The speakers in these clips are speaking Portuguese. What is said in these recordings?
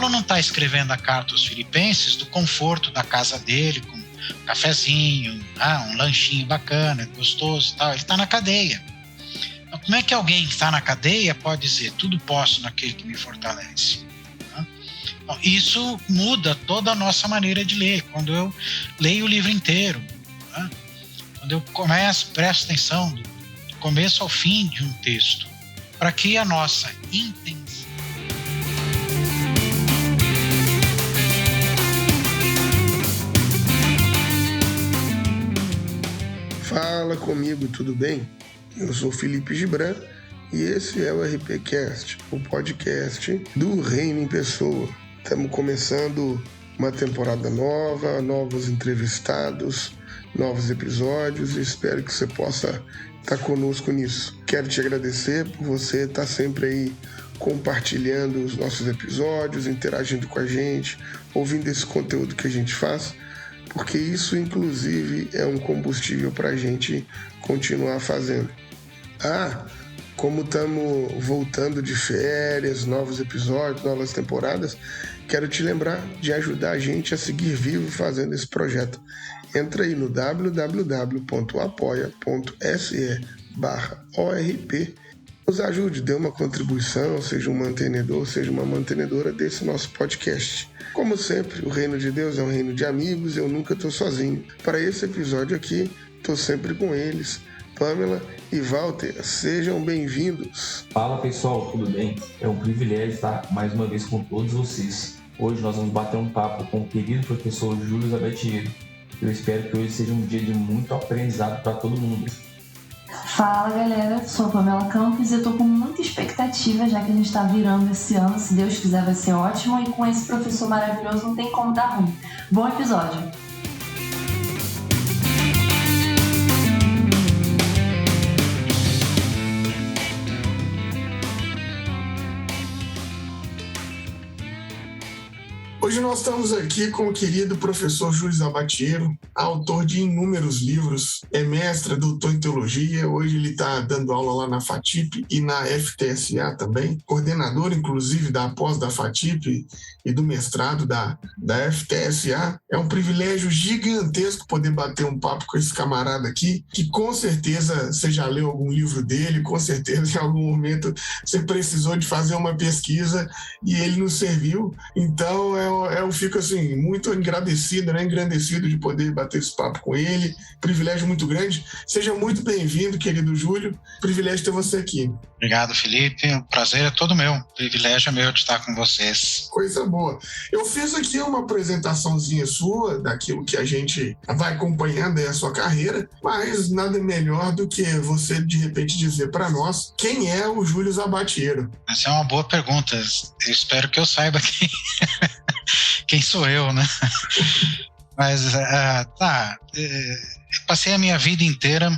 Paulo não está escrevendo a carta aos Filipenses do conforto da casa dele, com um cafezinho, um lanchinho bacana, gostoso e tal. Ele está na cadeia. Então, como é que alguém que está na cadeia pode dizer tudo posso naquele que me fortalece? Bom, isso muda toda a nossa maneira de ler. Quando eu leio o livro inteiro, quando eu presto atenção do começo ao fim de um texto, para que a nossa intenção. Fala comigo, tudo bem? Eu sou Felipe Gibran e esse é o RPCast, o podcast do Reino em Pessoa. Estamos começando uma temporada nova, novos entrevistados, novos episódios e espero que você possa estar conosco nisso. Quero te agradecer por você estar sempre aí compartilhando os nossos episódios, interagindo com a gente, ouvindo esse conteúdo que a gente faz, porque isso, inclusive, é um combustível para a gente continuar fazendo. Como estamos voltando de férias, novos episódios, novas temporadas, quero te lembrar de ajudar a gente a seguir vivo fazendo esse projeto. Entra aí no www.apoia.se/ORP. Nos ajude, dê uma contribuição, seja um mantenedor, seja uma mantenedora desse nosso podcast. Como sempre, o reino de Deus é um reino de amigos, eu nunca estou sozinho. Para esse episódio aqui, estou sempre com eles. Pamela e Walter, sejam bem-vindos. Fala pessoal, tudo bem? É um privilégio estar mais uma vez com todos vocês. Hoje nós vamos bater um papo com o querido professor Júlio Zabatiero. Eu espero que hoje seja um dia de muito aprendizado para todo mundo. Fala galera, sou a Pamela Campos e eu tô com muita expectativa, já que a gente tá virando esse ano, se Deus quiser vai ser ótimo, e com esse professor maravilhoso não tem como dar ruim. Bom episódio! Hoje nós estamos aqui com o querido professor Júlio Zabatiero, autor de inúmeros livros, é mestre, doutor em teologia, hoje ele está dando aula lá na FATIP e na FTSA também, coordenador inclusive da pós da FATIP e do mestrado da FTSA. É um privilégio gigantesco poder bater um papo com esse camarada aqui, que com certeza você já leu algum livro dele, com certeza em algum momento você precisou de fazer uma pesquisa e ele nos serviu. Então eu fico assim, muito engrandecido de poder bater esse papo com ele. Privilégio muito grande. Seja muito bem-vindo, querido Júlio. Privilégio ter você aqui. Obrigado, Felipe. O prazer é todo meu. O privilégio é meu de estar com vocês. Coisa boa. Eu fiz aqui uma apresentaçãozinha sua, daquilo que a gente vai acompanhando aí a sua carreira, mas nada melhor do que você, de repente, dizer para nós quem é o Júlio Zabatiero. Essa é uma boa pergunta. Eu espero que eu saiba quem sou eu, né? Mas, eu passei a minha vida inteira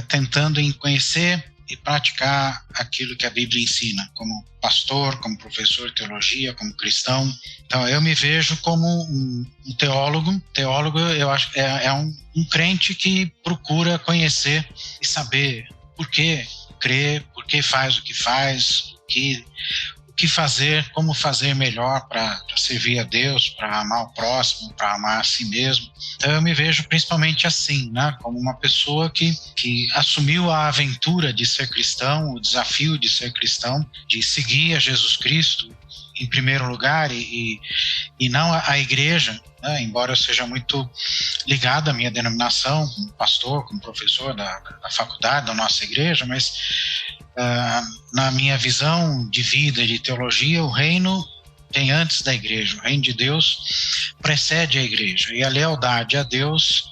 tentando conhecer e praticar aquilo que a Bíblia ensina, como pastor, como professor de teologia, como cristão. Então, eu me vejo como um teólogo. Teólogo, eu acho que é um crente que procura conhecer e saber por que crê, por que faz o que faz, o que fazer, como fazer melhor para servir a Deus, para amar o próximo, para amar a si mesmo. Então eu me vejo principalmente assim, né? Como uma pessoa que assumiu a aventura de ser cristão, o desafio de ser cristão, de seguir a Jesus Cristo em primeiro lugar e não a igreja, né? Embora eu seja muito ligado à minha denominação, como pastor, como professor da faculdade, da nossa igreja, mas na minha visão de vida e de teologia, o reino tem antes da igreja. O reino de Deus precede a igreja. E a lealdade a Deus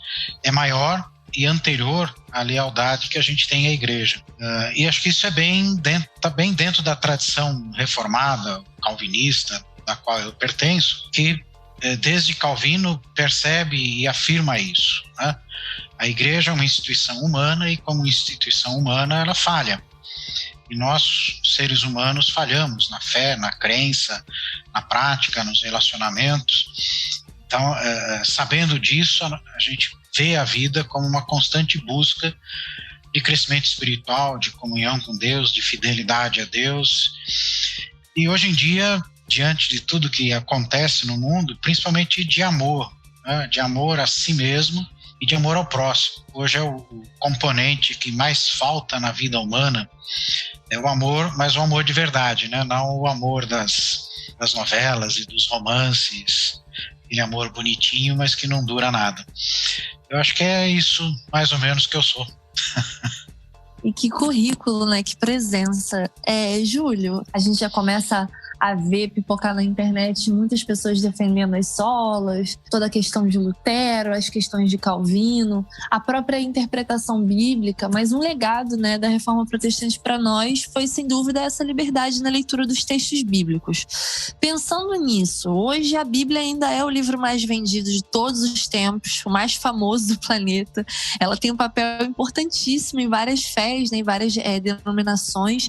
é maior e anterior à lealdade que a gente tem à igreja. E acho que isso está bem dentro da tradição reformada, calvinista, da qual eu pertenço, que desde Calvino percebe e afirma isso, né? A igreja é uma instituição humana e, como instituição humana, ela falha. E nós, seres humanos, falhamos na fé, na crença, na prática, nos relacionamentos. Então, sabendo disso, a gente vê a vida como uma constante busca de crescimento espiritual, de comunhão com Deus, de fidelidade a Deus. E hoje em dia, diante de tudo que acontece no mundo, principalmente de amor, né? De amor a si mesmo e de amor ao próximo. Hoje é o componente que mais falta na vida humana, é o amor, mas o amor de verdade, né? Não o amor das novelas e dos romances, aquele amor bonitinho, mas que não dura nada. Eu acho que é isso mais ou menos que eu sou. E que currículo, né? Que presença. Júlio, a gente já começa a ver pipocar na internet muitas pessoas defendendo as solas, toda a questão de Lutero, as questões de Calvino, a própria interpretação bíblica, mas um legado, né, da Reforma Protestante para nós foi, sem dúvida, essa liberdade na leitura dos textos bíblicos. Pensando nisso, hoje a Bíblia ainda é o livro mais vendido de todos os tempos, o mais famoso do planeta. Ela tem um papel importantíssimo em várias fés, né, em várias denominações,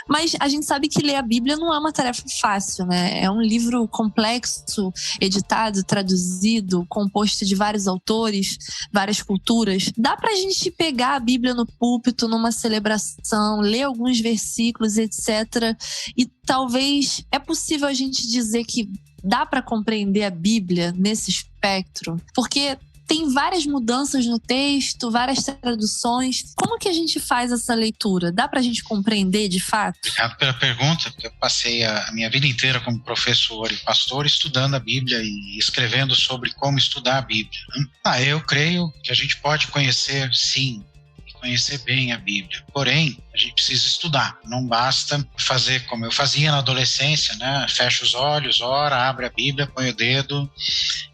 mas a gente sabe que ler a Bíblia não é uma tarefa fácil, né? É um livro complexo, editado, traduzido, composto de vários autores, várias culturas. Dá pra gente pegar a Bíblia no púlpito, numa celebração, ler alguns versículos, etc. E talvez é possível a gente dizer que dá pra compreender a Bíblia nesse espectro, porque tem várias mudanças no texto, várias traduções. Como que a gente faz essa leitura? Dá pra gente compreender de fato? Obrigado pela pergunta, porque eu passei a minha vida inteira como professor e pastor estudando a Bíblia e escrevendo sobre como estudar a Bíblia. Eu creio que a gente pode conhecer, sim, conhecer bem a Bíblia. Porém, a gente precisa estudar. Não basta fazer como eu fazia na adolescência, né? Fecha os olhos, ora, abre a Bíblia, põe o dedo.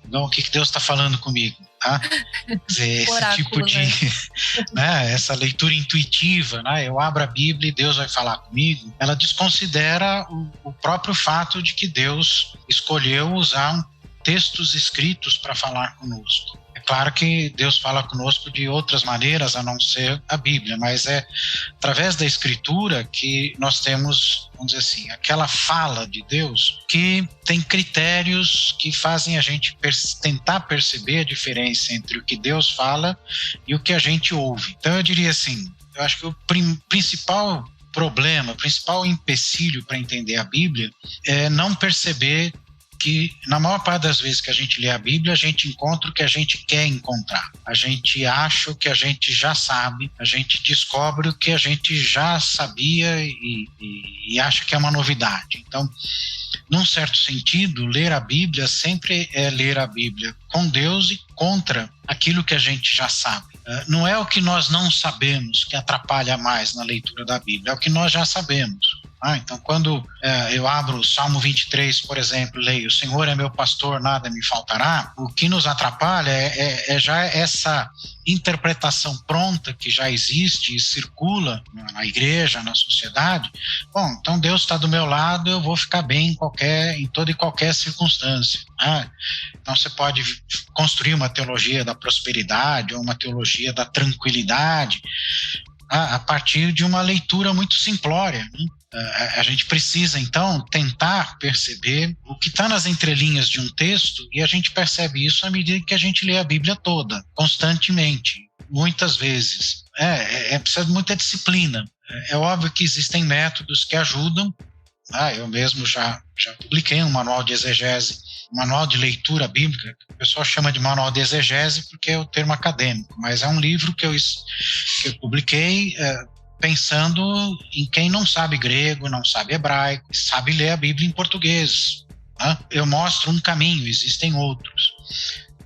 Então, o que Deus está falando comigo? Tá? Quer dizer, esse tipo de... né? Essa leitura intuitiva, né? Eu abro a Bíblia e Deus vai falar comigo. Ela desconsidera o próprio fato de que Deus escolheu usar textos escritos para falar conosco. É claro que Deus fala conosco de outras maneiras a não ser a Bíblia, mas é através da Escritura que nós temos, vamos dizer assim, aquela fala de Deus que tem critérios que fazem a gente tentar perceber a diferença entre o que Deus fala e o que a gente ouve. Então eu diria assim, eu acho que o principal problema, o principal empecilho para entender a Bíblia é não perceber que na maior parte das vezes que a gente lê a Bíblia, a gente encontra o que a gente quer encontrar. A gente acha o que a gente já sabe, a gente descobre o que a gente já sabia e acha que é uma novidade. Então, num certo sentido, ler a Bíblia sempre é ler a Bíblia com Deus e contra aquilo que a gente já sabe. Não é o que nós não sabemos que atrapalha mais na leitura da Bíblia, é o que nós já sabemos. Então, quando eu abro o Salmo 23, por exemplo, leio: o Senhor é meu pastor, nada me faltará, o que nos atrapalha é já essa interpretação pronta que já existe e circula na igreja, na sociedade. Bom, então Deus está do meu lado, eu vou ficar bem em toda e qualquer circunstância. Então você pode construir uma teologia da prosperidade ou uma teologia da tranquilidade a partir de uma leitura muito simplória, né? A gente precisa, então, tentar perceber o que está nas entrelinhas de um texto, e a gente percebe isso à medida que a gente lê a Bíblia toda, constantemente, muitas vezes. Precisa de muita disciplina. É óbvio que existem métodos que ajudam. Eu mesmo já publiquei um manual de exegese, um manual de leitura bíblica. O pessoal chama de manual de exegese porque é o termo acadêmico, mas é um livro que eu publiquei pensando em quem não sabe grego, não sabe hebraico, sabe ler a Bíblia em português. Eu mostro um caminho, existem outros.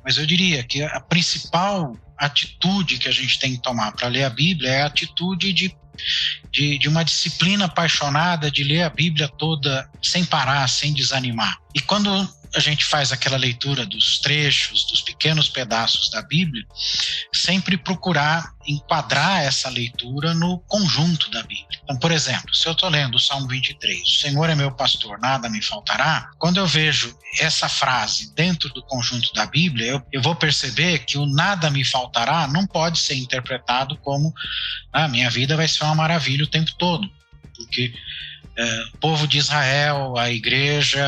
Mas eu diria que a principal atitude que a gente tem que tomar para ler a Bíblia é a atitude de uma disciplina apaixonada de ler a Bíblia toda sem parar, sem desanimar. E quando a gente faz aquela leitura dos trechos, dos pequenos pedaços da Bíblia, sempre procurar enquadrar essa leitura no conjunto da Bíblia. Então, por exemplo, se eu estou lendo o Salmo 23, o Senhor é meu pastor, nada me faltará, quando eu vejo essa frase dentro do conjunto da Bíblia, eu vou perceber que o nada me faltará não pode ser interpretado como a minha vida vai ser uma maravilha o tempo todo, porque povo de Israel, a igreja,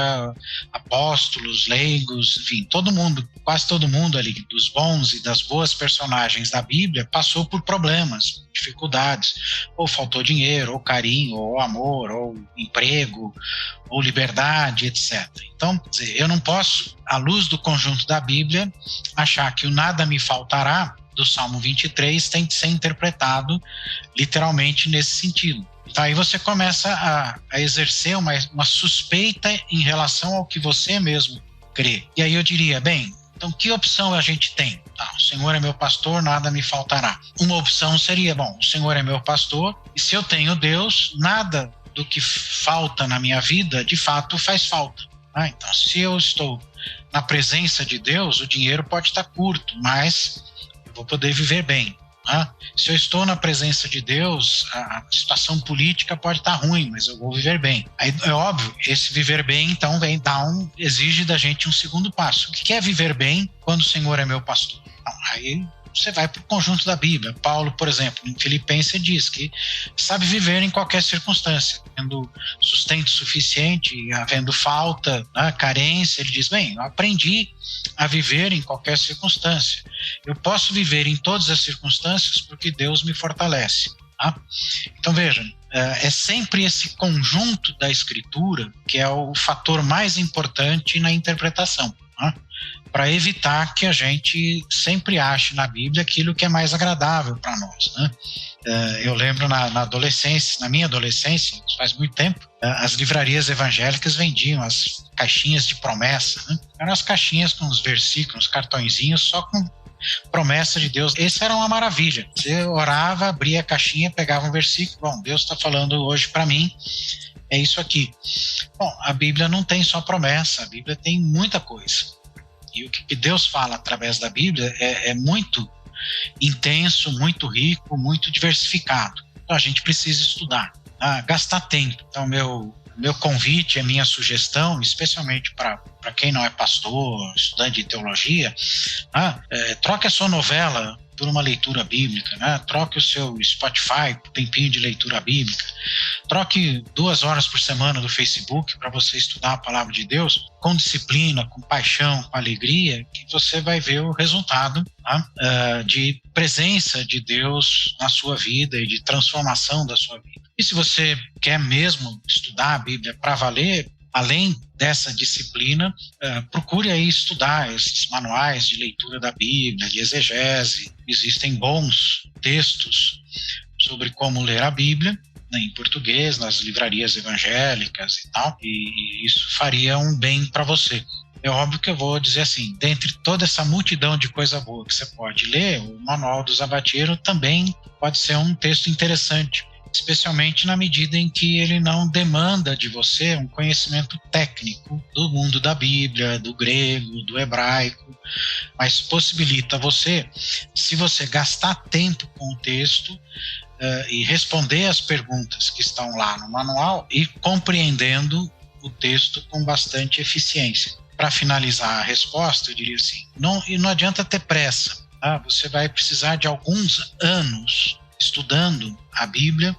apóstolos, leigos, enfim, todo mundo, quase todo mundo ali, dos bons e das boas personagens da Bíblia, passou por problemas, dificuldades, ou faltou dinheiro, ou carinho, ou amor, ou emprego, ou liberdade, etc. Então, quer dizer, eu não posso, à luz do conjunto da Bíblia, achar que o nada me faltará do Salmo 23 tem que ser interpretado literalmente nesse sentido. Então aí você começa a exercer uma suspeita em relação ao que você mesmo crê. E aí eu diria, bem, então que opção a gente tem? O Senhor é meu pastor, nada me faltará. Uma opção seria, bom, o Senhor é meu pastor, e se eu tenho Deus, nada do que falta na minha vida, de fato, faz falta. Então, se eu estou na presença de Deus, o dinheiro pode estar curto, mas eu vou poder viver bem. Se eu estou na presença de Deus, a situação política pode estar ruim, mas eu vou viver bem. Aí, é óbvio, esse viver bem, então, exige da gente um segundo passo. O que é viver bem quando o Senhor é meu pastor? Então, aí você vai para o conjunto da Bíblia. Paulo, por exemplo, em Filipenses diz que sabe viver em qualquer circunstância, tendo sustento suficiente, havendo falta, carência. Ele diz, bem, eu aprendi a viver em qualquer circunstância. Eu posso viver em todas as circunstâncias porque Deus me fortalece. Então vejam, é sempre esse conjunto da Escritura que é o fator mais importante na interpretação, para evitar que a gente sempre ache na Bíblia aquilo que é mais agradável para nós. Eu lembro na minha adolescência, faz muito tempo, as livrarias evangélicas vendiam as caixinhas de promessa. Eram as caixinhas com os versículos, cartõezinhos, só com promessa de Deus. Essa era uma maravilha. Você orava, abria a caixinha, pegava um versículo, bom, Deus está falando hoje para mim, é isso aqui. Bom, a Bíblia não tem só promessa, a Bíblia tem muita coisa. E o que Deus fala através da Bíblia é muito intenso, muito rico, muito diversificado. Então a gente precisa estudar, gastar tempo. Então meu convite, a minha sugestão, especialmente para quem não é pastor, estudante de teologia, troque a sua novela por uma leitura bíblica, troque o seu Spotify por tempinho de leitura bíblica, troque 2 horas por semana do Facebook para você estudar a palavra de Deus com disciplina, com paixão, com alegria, que você vai ver o resultado de presença de Deus na sua vida e de transformação da sua vida. E se você quer mesmo estudar a Bíblia para valer, além dessa disciplina, procure aí estudar esses manuais de leitura da Bíblia, de exegese. Existem bons textos sobre como ler a Bíblia, em português, nas livrarias evangélicas e tal, e isso faria um bem para você. É óbvio que eu vou dizer assim, dentre toda essa multidão de coisa boa que você pode ler, o Manual do Zabatiero também pode ser um texto interessante, especialmente na medida em que ele não demanda de você um conhecimento técnico do mundo da Bíblia, do grego, do hebraico, mas possibilita você, se você gastar tempo com o texto e responder as perguntas que estão lá no manual e compreendendo o texto com bastante eficiência. Para finalizar a resposta, eu diria assim, não adianta ter pressa, você vai precisar de alguns anos estudando a Bíblia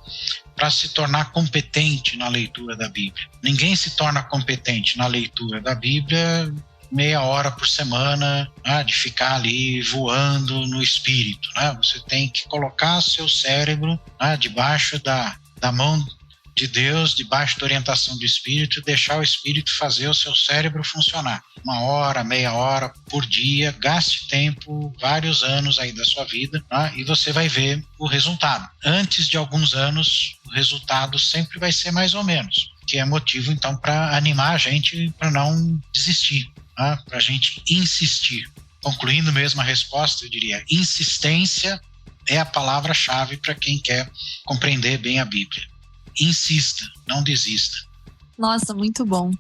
para se tornar competente na leitura da Bíblia. Ninguém se torna competente na leitura da Bíblia meia hora por semana, de ficar ali voando no espírito. Você tem que colocar seu cérebro debaixo da mão de Deus, debaixo da orientação do Espírito, deixar o Espírito fazer o seu cérebro funcionar. 1 hora, meia hora por dia, gaste tempo, vários anos aí da sua vida, e você vai ver o resultado. Antes de alguns anos, o resultado sempre vai ser mais ou menos, que é motivo então para animar a gente para não desistir, para a gente insistir. Concluindo mesmo a resposta, eu diria, insistência é a palavra-chave para quem quer compreender bem a Bíblia. Insista, não desista. Nossa, muito bom.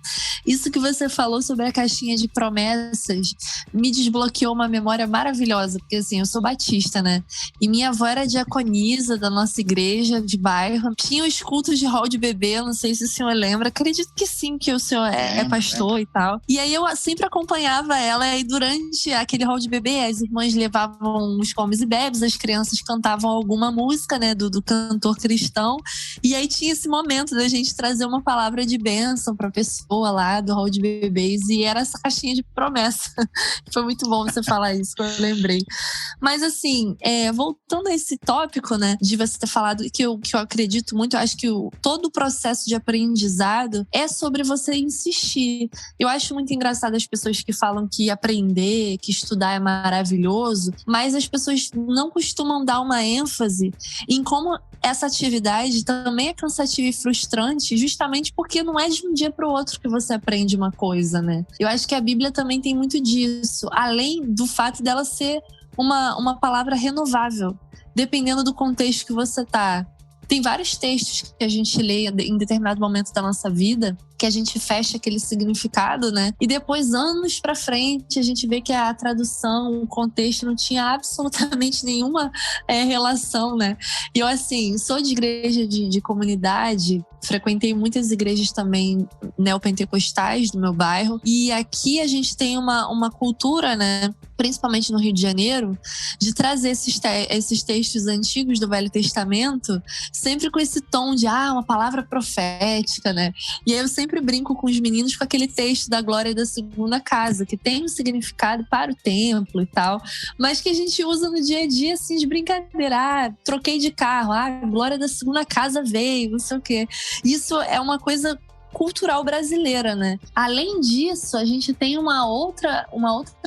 Isso que você falou sobre a caixinha de promessas me desbloqueou uma memória maravilhosa, porque assim, eu sou batista, né? E minha avó era diaconisa da nossa igreja de bairro. Tinha os cultos de hall de bebê, não sei se o senhor lembra. Acredito que sim, que o senhor é pastor e tal. E aí eu sempre acompanhava ela, e durante aquele hall de bebê, as irmãs levavam os comes e bebes, as crianças cantavam alguma música, né, do cantor cristão. E aí tinha esse momento da gente trazer uma palavra de bênção pra pessoa lá do hall de bebês, e era essa caixinha de promessa. Foi muito bom você falar isso, que eu lembrei. Mas assim, voltando a esse tópico, né, de você ter falado que eu acredito muito, eu acho que todo o processo de aprendizado é sobre você insistir. Eu acho muito engraçado as pessoas que falam que aprender, que estudar é maravilhoso, mas as pessoas não costumam dar uma ênfase em como essa atividade também é cansativa e frustrante, justamente porque não é de um dia para o outro que você aprende uma coisa, né? Eu acho que a Bíblia também tem muito disso, além do fato dela ser uma palavra renovável, dependendo do contexto que você tá. Tem vários textos que a gente lê em determinado momento da nossa vida, que a gente fecha aquele significado, né? E depois, anos pra frente, a gente vê que a tradução, o contexto não tinha absolutamente nenhuma relação, né? E eu, assim, sou de igreja de comunidade, frequentei muitas igrejas também neopentecostais do meu bairro. E aqui a gente tem uma cultura, né? Principalmente no Rio de Janeiro, de trazer esses textos antigos do Velho Testamento, sempre com esse tom de, uma palavra profética, né? E aí eu sempre brinco com os meninos com aquele texto da glória da segunda casa, que tem um significado para o templo e tal, mas que a gente usa no dia a dia, assim, de brincadeira. Troquei de carro, a glória da segunda casa veio, não sei o quê. Isso é uma coisa cultural brasileira, né? Além disso, a gente tem uma outra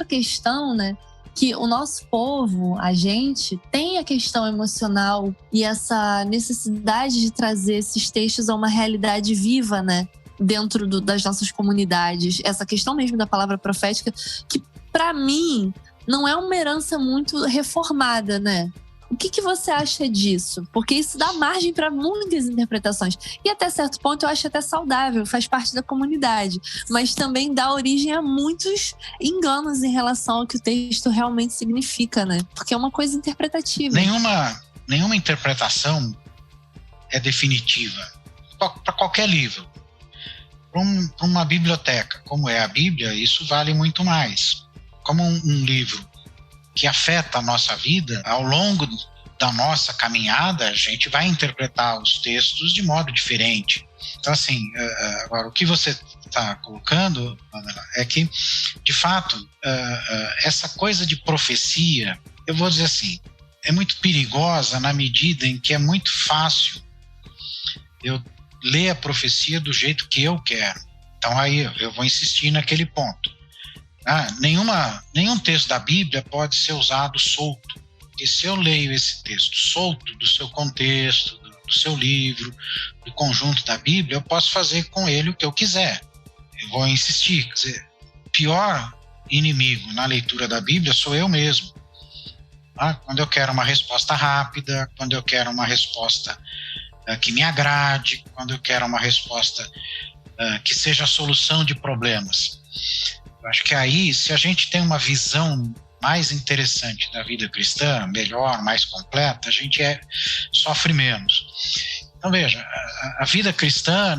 questão, né? Que o nosso povo, a gente, tem a questão emocional e essa necessidade de trazer esses textos a uma realidade viva, né? Dentro das nossas comunidades. Essa questão mesmo da palavra profética, que para mim não é uma herança muito reformada, né? O que você acha disso? Porque isso dá margem para muitas interpretações. E até certo ponto eu acho até saudável, faz parte da comunidade. Mas também dá origem a muitos enganos em relação ao que o texto realmente significa, né? Porque é uma coisa interpretativa. Nenhuma interpretação é definitiva. Para qualquer livro. Para uma biblioteca, como é a Bíblia, isso vale muito mais. Como um livro que afeta a nossa vida, ao longo da nossa caminhada, a gente vai interpretar os textos de modo diferente. Então, assim, agora, o que você está colocando, Pamela, é que, de fato, essa coisa de profecia, eu vou dizer assim, é muito perigosa na medida em que é muito fácil eu ler a profecia do jeito que eu quero. Então, aí eu vou insistir naquele ponto. Nenhum texto da Bíblia pode ser usado solto. Porque se eu leio esse texto solto do seu contexto, do seu livro, do conjunto da Bíblia, eu posso fazer com ele o que eu quiser. Eu vou insistir. Quer dizer, o pior inimigo na leitura da Bíblia sou eu mesmo. Quando eu quero uma resposta rápida, quando eu quero uma resposta que me agrade, quando eu quero uma resposta que seja a solução de problemas. Eu acho que aí, se a gente tem uma visão mais interessante da vida cristã, melhor, mais completa, a gente sofre menos. Então, veja, a vida cristã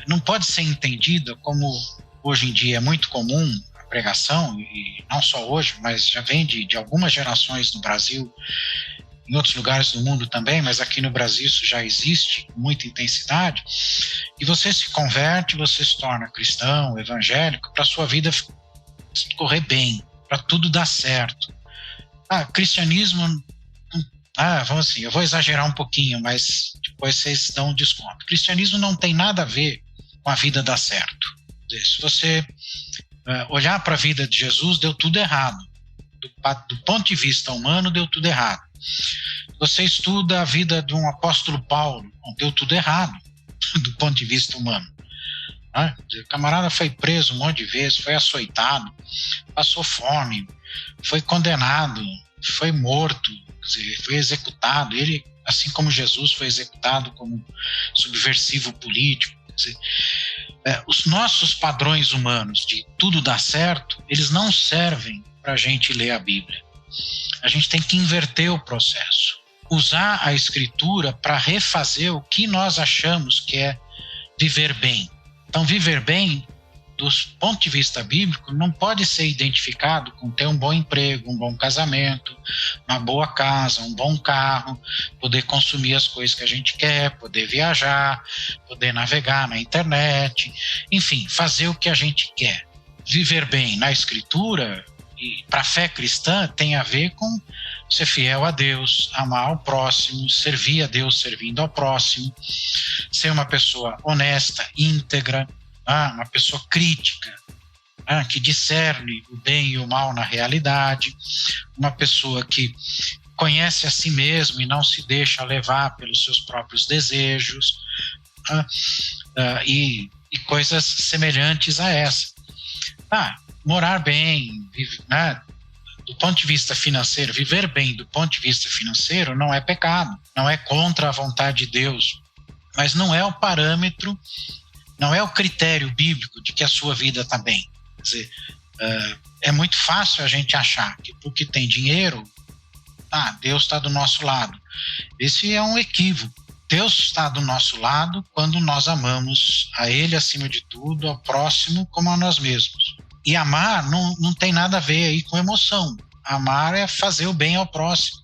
não pode ser entendida como hoje em dia é muito comum a pregação, e não só hoje, mas já vem de algumas gerações no Brasil, em outros lugares do mundo também, mas aqui no Brasil isso já existe com muita intensidade, e você se converte, você se torna cristão, evangélico, para a sua vida correr bem, para tudo dar certo. Cristianismo, vamos assim, eu vou exagerar um pouquinho, mas depois vocês dão um desconto. Cristianismo não tem nada a ver com a vida dar certo. Se você olhar para a vida de Jesus, deu tudo errado. Do ponto de vista humano, deu tudo errado. Você estuda a vida de um apóstolo Paulo, deu tudo errado do ponto de vista humano. O camarada foi preso um monte de vezes, foi açoitado, passou fome, foi condenado, foi morto, foi executado. Ele, assim como Jesus, foi executado como subversivo político. Quer dizer, os nossos padrões humanos de tudo dar certo, eles não servem para a gente ler a Bíblia. A gente tem que inverter o processo. Usar a Escritura para refazer o que nós achamos que é viver bem. Então, viver bem, do ponto de vista bíblico, não pode ser identificado com ter um bom emprego, um bom casamento, uma boa casa, um bom carro, poder consumir as coisas que a gente quer, poder viajar, poder navegar na internet, enfim, fazer o que a gente quer. Viver bem na Escritura, e para a fé cristã, tem a ver com ser fiel a Deus, amar ao próximo, servir a Deus servindo ao próximo, ser uma pessoa honesta, íntegra, uma pessoa crítica, que discerne o bem e o mal na realidade, uma pessoa que conhece a si mesmo e não se deixa levar pelos seus próprios desejos, e coisas semelhantes a essa. Morar bem, do ponto de vista financeiro, viver bem do ponto de vista financeiro não é pecado, não é contra a vontade de Deus, mas não é o parâmetro, não é o critério bíblico de que a sua vida está bem. Quer dizer, é muito fácil a gente achar que porque tem dinheiro, Deus está do nosso lado. Esse é um equívoco. Deus está do nosso lado quando nós amamos a Ele acima de tudo, ao próximo como a nós mesmos. E amar não tem nada a ver aí com emoção. Amar é fazer o bem ao próximo.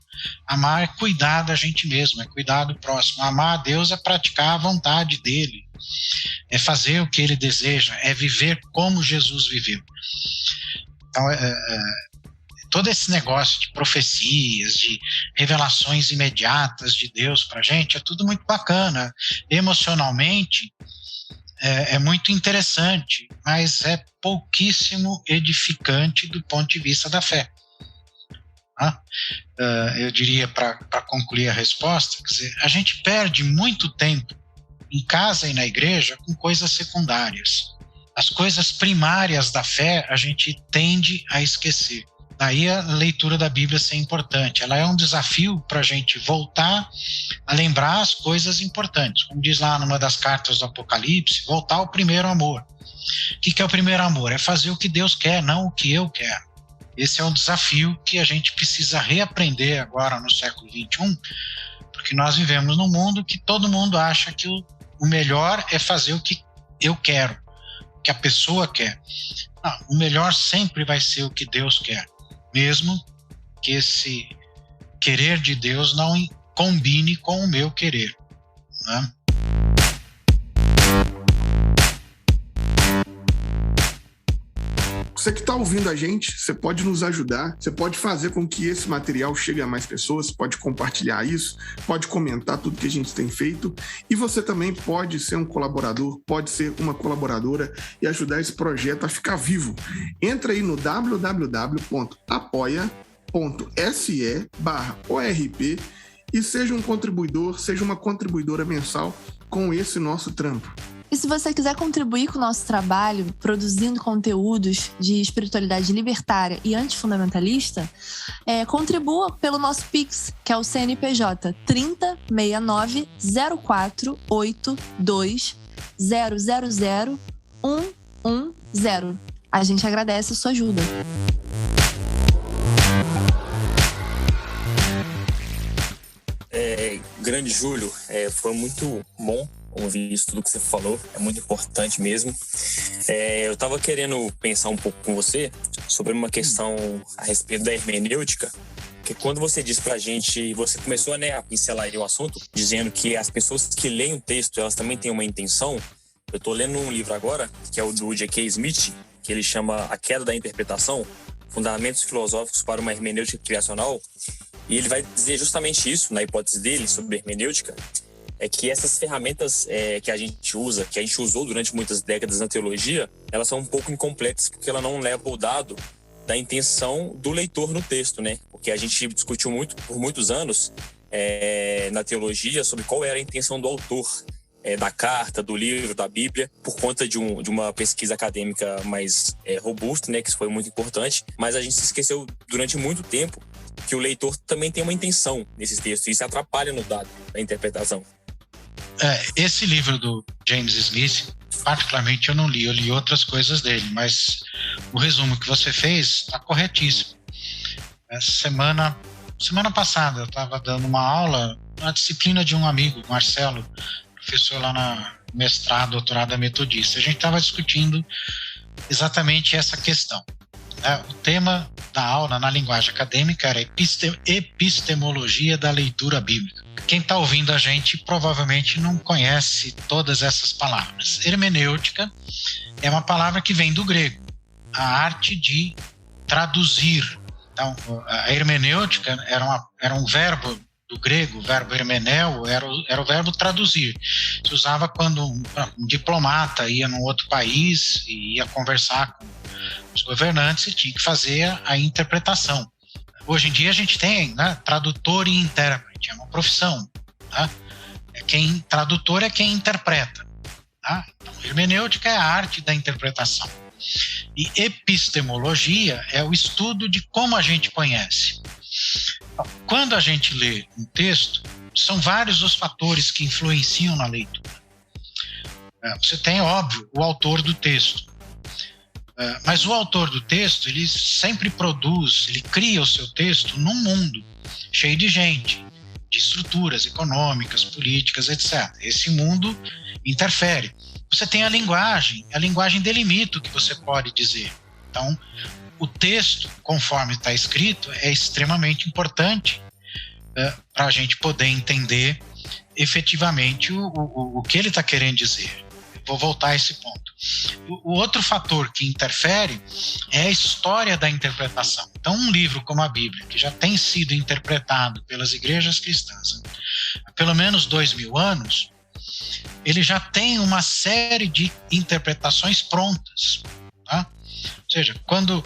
Amar é cuidar da gente mesmo, é cuidar do próximo. Amar a Deus é praticar a vontade dele, é fazer o que ele deseja, é viver como Jesus viveu. Então, todo esse negócio de profecias, de revelações imediatas de Deus para a gente, é tudo muito bacana. Emocionalmente, é muito interessante, mas é pouquíssimo edificante do ponto de vista da fé. Eu diria, para concluir a resposta, quer dizer, a gente perde muito tempo em casa e na igreja com coisas secundárias. As coisas primárias da fé a gente tende a esquecer. Daí a leitura da Bíblia ser importante. Ela é um desafio para a gente voltar a lembrar as coisas importantes. Como diz lá numa das cartas do Apocalipse, voltar ao primeiro amor. O que é o primeiro amor? É fazer o que Deus quer, não o que eu quero. Esse é um desafio que a gente precisa reaprender agora no século XXI, porque nós vivemos num mundo que todo mundo acha que o melhor é fazer o que eu quero, o que a pessoa quer. Não, o melhor sempre vai ser o que Deus quer, mesmo que esse querer de Deus não combine com o meu querer, né? Você que está ouvindo a gente, você pode nos ajudar, você pode fazer com que esse material chegue a mais pessoas, pode compartilhar isso, pode comentar tudo que a gente tem feito, e você também pode ser um colaborador, pode ser uma colaboradora e ajudar esse projeto a ficar vivo. Entra aí no www.apoia.se/ORP e seja um contribuidor, seja uma contribuidora mensal com esse nosso trampo. E se você quiser contribuir com o nosso trabalho, produzindo conteúdos de espiritualidade libertária e antifundamentalista, contribua pelo nosso Pix, que é o CNPJ 3069 0482 000 110. A gente agradece a sua ajuda. Grande Júlio, foi muito bom ouvir isso tudo que você falou, é muito importante mesmo. Eu estava querendo pensar um pouco com você sobre uma questão a respeito da hermenêutica, que quando você disse pra gente, você começou a pincelar aí o assunto, dizendo que as pessoas que leem o texto, elas também têm uma intenção. Eu estou lendo um livro agora, que é o do J.K. Smith, que ele chama A Queda da Interpretação, Fundamentos Filosóficos para uma Hermenêutica Criacional, e ele vai dizer justamente isso, na hipótese dele, sobre hermenêutica, é que essas ferramentas que a gente usa, que a gente usou durante muitas décadas na teologia, elas são um pouco incompletas porque ela não leva o dado da intenção do leitor no texto, né? Porque a gente discutiu muito, por muitos anos, na teologia, sobre qual era a intenção do autor da carta, do livro, da Bíblia, por conta de uma pesquisa acadêmica mais robusta, né? Que isso foi muito importante, mas a gente se esqueceu durante muito tempo que o leitor também tem uma intenção nesses textos, e isso atrapalha no dado da interpretação. Esse livro do James Smith, particularmente eu não li, eu li outras coisas dele, mas o resumo que você fez está corretíssimo. Essa semana passada eu estava dando uma aula na disciplina de um amigo, Marcelo, professor lá na mestrado, doutorado da Metodista. A gente estava discutindo exatamente essa questão. O tema da aula na linguagem acadêmica era epistemologia da leitura bíblica. Quem está ouvindo a gente provavelmente não conhece todas essas palavras. Hermenêutica é uma palavra que vem do grego, a arte de traduzir. Então, a hermenêutica era um verbo do grego, o verbo hermeneu, era o verbo traduzir. Se usava quando um diplomata ia num outro país e ia conversar com os governantes e tinha que fazer a interpretação. Hoje em dia a gente tem, né, tradutor e intérprete, é uma profissão. Tá? Tradutor é quem interpreta. Tá? Então, hermenêutica é a arte da interpretação. E epistemologia é o estudo de como a gente conhece. Quando a gente lê um texto, são vários os fatores que influenciam na leitura. Você tem, óbvio, o autor do texto. Mas o autor do texto, ele sempre ele cria o seu texto num mundo cheio de gente, de estruturas econômicas, políticas, etc. Esse mundo interfere. Você tem a linguagem delimita o que você pode dizer. Então, o texto, conforme está escrito, é extremamente importante para a gente poder entender efetivamente o que ele está querendo dizer. Vou voltar a esse ponto. O outro fator que interfere é a história da interpretação. Então, um livro como a Bíblia, que já tem sido interpretado pelas igrejas cristãs há pelo menos 2000 anos, ele já tem uma série de interpretações prontas. Tá? Ou seja, quando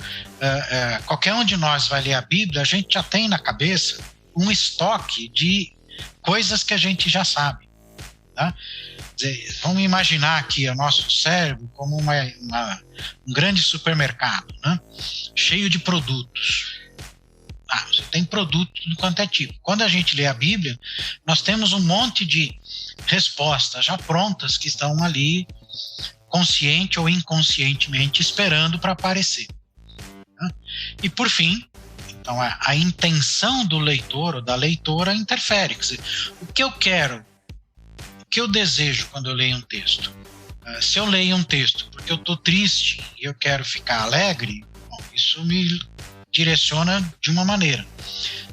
qualquer um de nós vai ler a Bíblia, a gente já tem na cabeça um estoque de coisas que a gente já sabe. Tá? Vamos imaginar aqui o nosso cérebro como um grande supermercado, né? Cheio de produtos. Você tem produto de quanto é tipo. Quando a gente lê a Bíblia, nós temos um monte de respostas já prontas que estão ali, consciente ou inconscientemente, esperando para aparecer. Né? E por fim, então, a intenção do leitor ou da leitora interfere. Quer dizer, o que eu quero, o que eu desejo quando eu leio um texto? Se eu leio um texto porque eu estou triste e eu quero ficar alegre, bom, isso me direciona de uma maneira.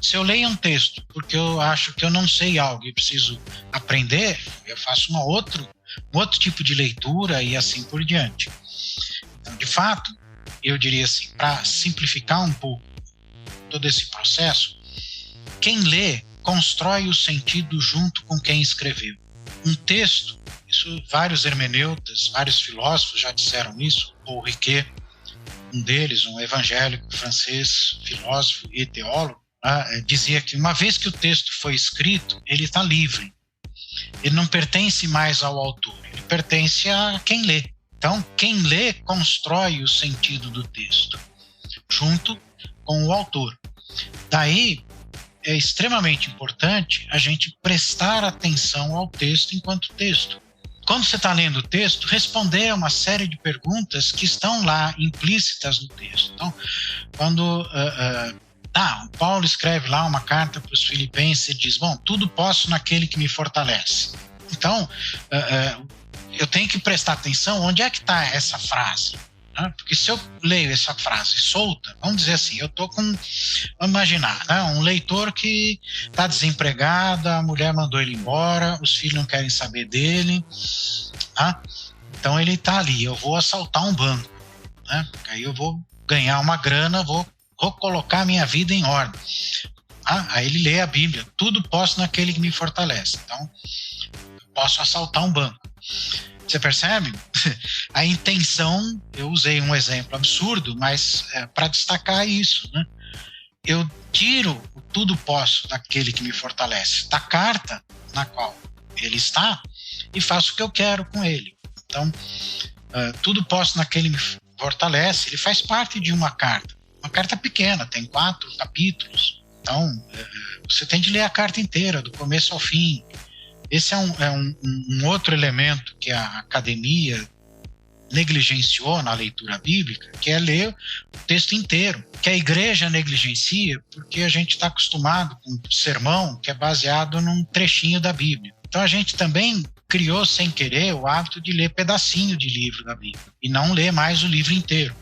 Se eu leio um texto porque eu acho que eu não sei algo e preciso aprender, eu faço um outro tipo de leitura e assim por diante. Então, de fato, eu diria assim, para simplificar um pouco todo esse processo, quem lê constrói o sentido junto com quem escreveu. Um texto, isso vários hermeneutas, vários filósofos já disseram isso, Paul Ricoeur, um deles, um evangélico francês, filósofo e teólogo, dizia que uma vez que o texto foi escrito, ele está livre. Ele não pertence mais ao autor, ele pertence a quem lê. Então, quem lê constrói o sentido do texto, junto com o autor. Daí, é extremamente importante a gente prestar atenção ao texto enquanto texto. Quando você está lendo o texto, responder a uma série de perguntas que estão lá implícitas no texto. Então, quando o Paulo escreve lá uma carta para os Filipenses e diz, bom, tudo posso naquele que me fortalece. Então, eu tenho que prestar atenção onde é que está essa frase. Né? Porque se eu leio essa frase solta, vamos dizer assim, eu estou com, vamos imaginar, né? Um leitor que está desempregado, a mulher mandou ele embora, os filhos não querem saber dele, tá? Então ele está ali, eu vou assaltar um banco, né? Aí eu vou ganhar uma grana, vou colocar minha vida em ordem. Aí ele lê a Bíblia, tudo posso naquele que me fortalece. Então, eu posso assaltar um banco. Você percebe? A intenção, eu usei um exemplo absurdo, mas para destacar isso, né? Eu tiro o tudo posso daquele que me fortalece, da carta na qual ele está, e faço o que eu quero com ele. Então, tudo posso naquele que me fortalece, ele faz parte de uma carta pequena, tem 4 capítulos. Então, você tem de ler a carta inteira, do começo ao fim. Esse é um outro elemento que a academia negligenciou na leitura bíblica, que é ler o texto inteiro, que a igreja negligencia porque a gente está acostumado com um sermão que é baseado num trechinho da Bíblia. Então a gente também criou sem querer o hábito de ler pedacinho de livro da Bíblia e não ler mais o livro inteiro.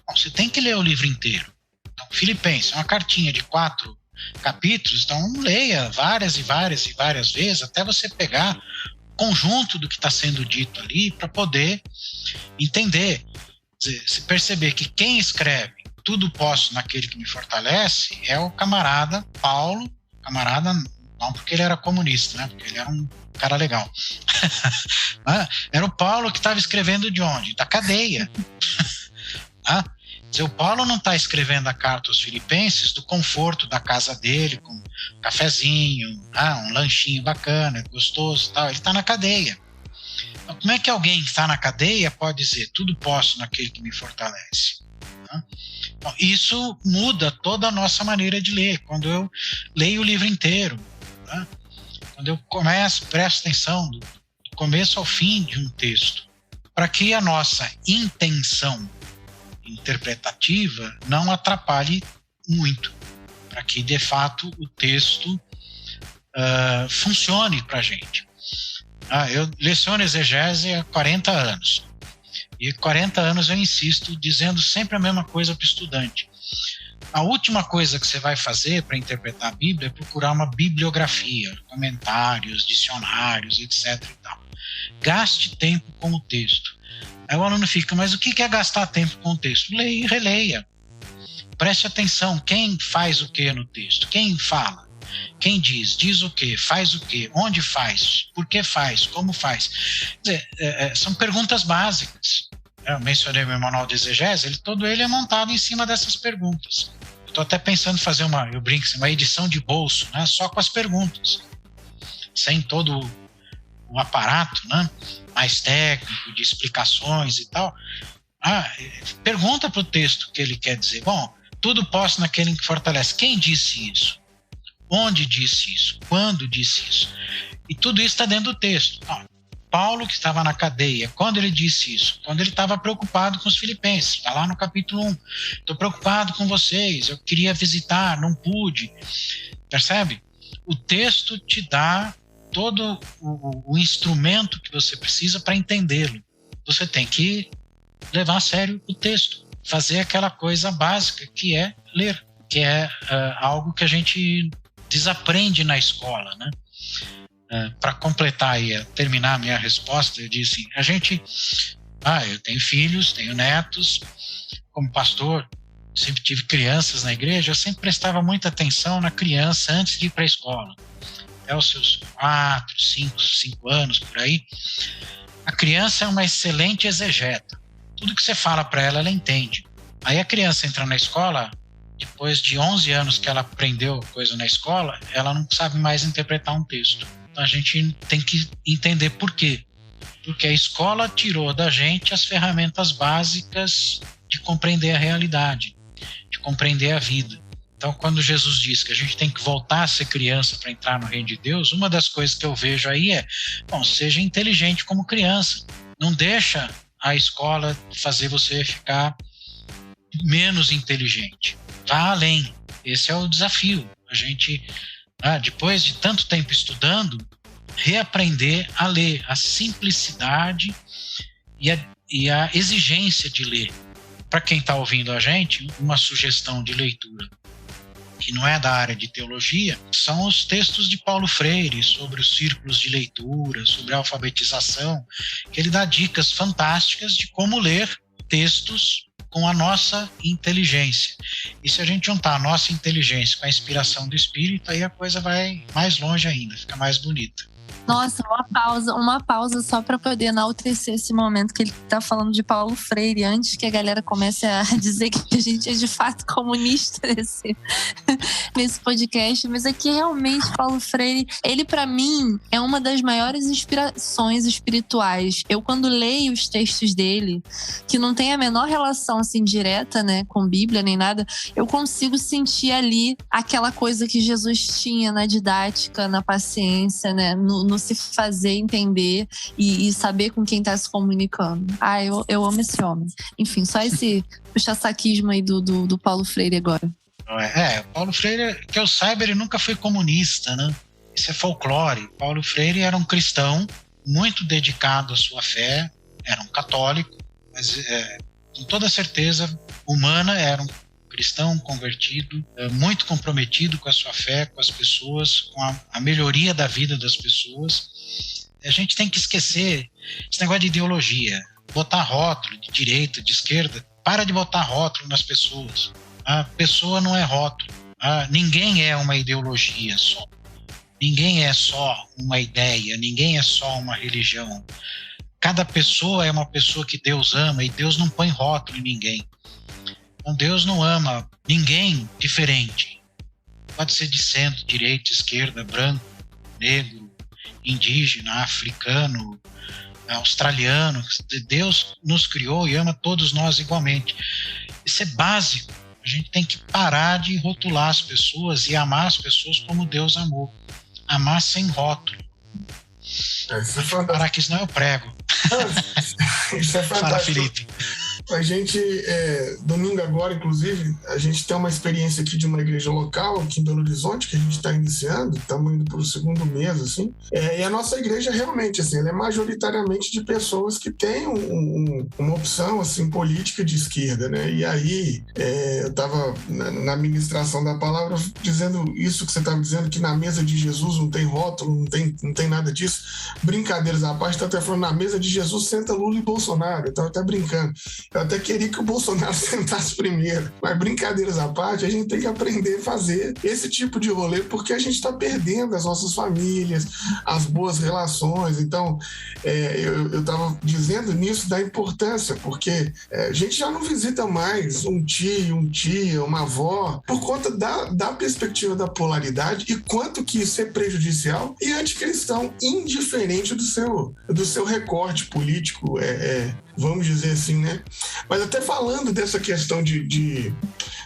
Bom, você tem que ler o livro inteiro. Então, Filipenses é uma cartinha de 4 capítulos, então leia várias vezes até você pegar conjunto do que está sendo dito ali para poder entender. Se perceber que quem escreve tudo posso naquele que me fortalece é o camarada Paulo, camarada não porque ele era comunista, né? Porque ele era um cara legal. Era o Paulo que estava escrevendo de onde? Da cadeia. O Paulo não está escrevendo a carta aos Filipenses do conforto da casa dele, com um cafezinho, um lanchinho bacana, gostoso e tal. Ele está na cadeia. Então, como é que alguém que está na cadeia pode dizer tudo posso naquele que me fortalece? Então, isso muda toda a nossa maneira de ler. Quando eu leio o livro inteiro, quando eu presto atenção do começo ao fim de um texto, para que a nossa intenção interpretativa não atrapalhe muito, para que de fato o texto funcione para a gente. Eu leciono exegese há 40 anos e 40 anos eu insisto dizendo sempre a mesma coisa para o estudante. A última coisa que você vai fazer para interpretar a Bíblia é procurar uma bibliografia, comentários, dicionários, etc. e tal. Gaste tempo com o texto. Aí o aluno fica, mas o que é gastar tempo com o texto? Leia e releia. Preste atenção, quem faz o que no texto? Quem fala? Quem diz o que? Faz o que? Onde faz? Por que faz? Como faz? Quer dizer, são perguntas básicas. Eu mencionei meu manual de exegese, todo ele é montado em cima dessas perguntas. Estou até pensando em fazer uma edição de bolso, né, só com as perguntas, sem todo o aparato, né, mais técnico, de explicações e tal. Pergunta para o texto o que ele quer dizer. Bom, tudo posso naquele que fortalece. Quem disse isso? Onde disse isso? Quando disse isso? E tudo isso está dentro do texto. Paulo, que estava na cadeia, quando ele disse isso? Quando ele estava preocupado com os filipenses, está lá no capítulo 1. Estou preocupado com vocês, eu queria visitar, não pude. Percebe? O texto te dá todo o instrumento que você precisa para entendê-lo. Você tem que levar a sério o texto, fazer aquela coisa básica que é ler, que é algo que a gente desaprende na escola, né? Para completar e terminar a minha resposta, eu disse eu tenho filhos, tenho netos, como pastor, sempre tive crianças na igreja, eu sempre prestava muita atenção na criança antes de ir para a escola, até os seus 4, 5 anos, por aí. A criança é uma excelente exegeta, tudo que você fala para ela, ela entende. Aí a criança entra na escola, depois de 11 anos que ela aprendeu coisa na escola, ela não sabe mais interpretar um texto. Então a gente tem que entender por quê. Porque a escola tirou da gente as ferramentas básicas de compreender a realidade, de compreender a vida. Então, quando Jesus diz que a gente tem que voltar a ser criança para entrar no reino de Deus, uma das coisas que eu vejo aí seja inteligente como criança. Não deixa a escola fazer você ficar menos inteligente. Vá além. Esse é o desafio. A gente, depois de tanto tempo estudando, reaprender a ler, a simplicidade e a exigência de ler. Para quem está ouvindo a gente, uma sugestão de leitura que não é da área de teologia, são os textos de Paulo Freire sobre os círculos de leitura, sobre a alfabetização, que ele dá dicas fantásticas de como ler textos com a nossa inteligência. E se a gente juntar a nossa inteligência com a inspiração do Espírito, aí a coisa vai mais longe ainda, fica mais bonita. Nossa, uma pausa só para poder enaltecer esse momento que ele está falando de Paulo Freire, antes que a galera comece a dizer que a gente é de fato comunista. nesse podcast, mas é que realmente Paulo Freire, ele para mim é uma das maiores inspirações espirituais. Eu quando leio os textos dele, que não tem a menor relação assim direta, né, com Bíblia nem nada, eu consigo sentir ali aquela coisa que Jesus tinha na didática, na paciência, né, no se fazer entender e saber com quem está se comunicando. Eu amo esse homem. Enfim, só esse puxa-saquismo aí do Paulo Freire agora. Paulo Freire, que eu saiba, ele nunca foi comunista, né? Isso é folclore. Paulo Freire era um cristão muito dedicado à sua fé, era um católico, mas com toda certeza humana, era um cristão convertido, muito comprometido com a sua fé, com as pessoas, com a melhoria da vida das pessoas. A gente tem que esquecer esse negócio de ideologia, botar rótulo de direita, de esquerda. Para de botar rótulo nas pessoas. A pessoa não é rótulo. Ninguém é uma ideologia só. Ninguém é só uma ideia, ninguém é só uma religião. Cada pessoa é uma pessoa que Deus ama e Deus não põe rótulo em ninguém. Então Deus não ama ninguém diferente. Pode ser de centro, direita, esquerda, branco, negro, indígena, africano, australiano. Deus nos criou e ama todos nós igualmente. Isso é básico. A gente tem que parar de rotular as pessoas e amar as pessoas como Deus amou. Amar sem rótulo. Parar que senão eu prego. Isso é fantástico. Fala, Felipe. A gente, domingo agora, inclusive, a gente tem uma experiência aqui de uma igreja local, aqui em Belo Horizonte, que a gente está iniciando, estamos indo para o segundo mês, assim, e a nossa igreja realmente, assim, ela é majoritariamente de pessoas que têm uma opção, assim, política de esquerda, né, e aí eu estava na ministração da palavra dizendo isso que você estava dizendo, que na mesa de Jesus não tem rótulo, não tem nada disso, brincadeiras à parte, tá até falando, na mesa de Jesus senta Lula e Bolsonaro, eu estava até brincando. Eu até queria que o Bolsonaro sentasse primeiro. Mas brincadeiras à parte, a gente tem que aprender a fazer esse tipo de rolê, porque a gente está perdendo as nossas famílias, as boas relações. Então, eu estava dizendo nisso da importância, porque a gente já não visita mais um tio, uma tia, uma avó, por conta da perspectiva da polaridade e quanto que isso é prejudicial e anticristão, indiferente do seu recorte político, vamos dizer assim, né? Mas até falando dessa questão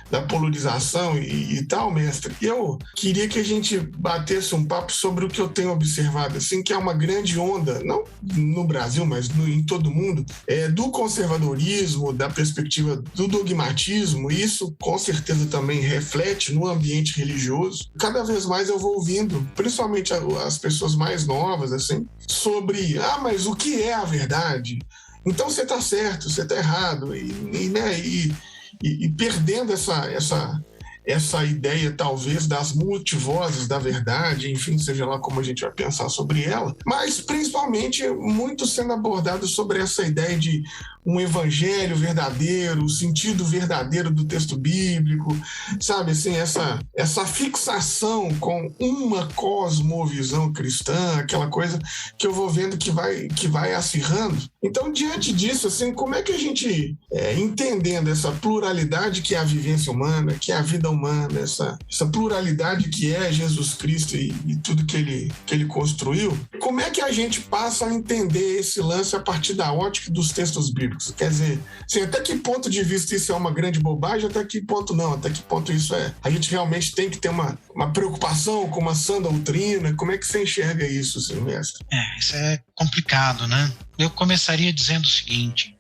da polarização e tal, mestre, eu queria que a gente batesse um papo sobre o que eu tenho observado, assim, que é uma grande onda, não no Brasil, mas em todo mundo, do conservadorismo, da perspectiva do dogmatismo, e isso com certeza também reflete no ambiente religioso. Cada vez mais eu vou ouvindo, principalmente as pessoas mais novas, assim, sobre, mas o que é a verdade? Então você está certo, você está errado, e perdendo essa ideia, talvez, das multivozes da verdade, enfim, seja lá como a gente vai pensar sobre ela, mas principalmente muito sendo abordado sobre essa ideia de um evangelho verdadeiro, o sentido verdadeiro do texto bíblico, sabe, assim, essa fixação com uma cosmovisão cristã, aquela coisa que eu vou vendo que vai acirrando. Então, diante disso, assim, como é que a gente, entendendo essa pluralidade que é a vivência humana, que é a vida humana, essa pluralidade que é Jesus Cristo e tudo que ele construiu, como é que a gente passa a entender esse lance a partir da ótica dos textos bíblicos? Quer dizer, assim, até que ponto de vista isso é uma grande bobagem, até que ponto não, até que ponto isso a gente realmente tem que ter uma preocupação com uma sã doutrina? Como é que você enxerga isso, senhor mestre? Isso é complicado, né? Eu começaria dizendo o seguinte: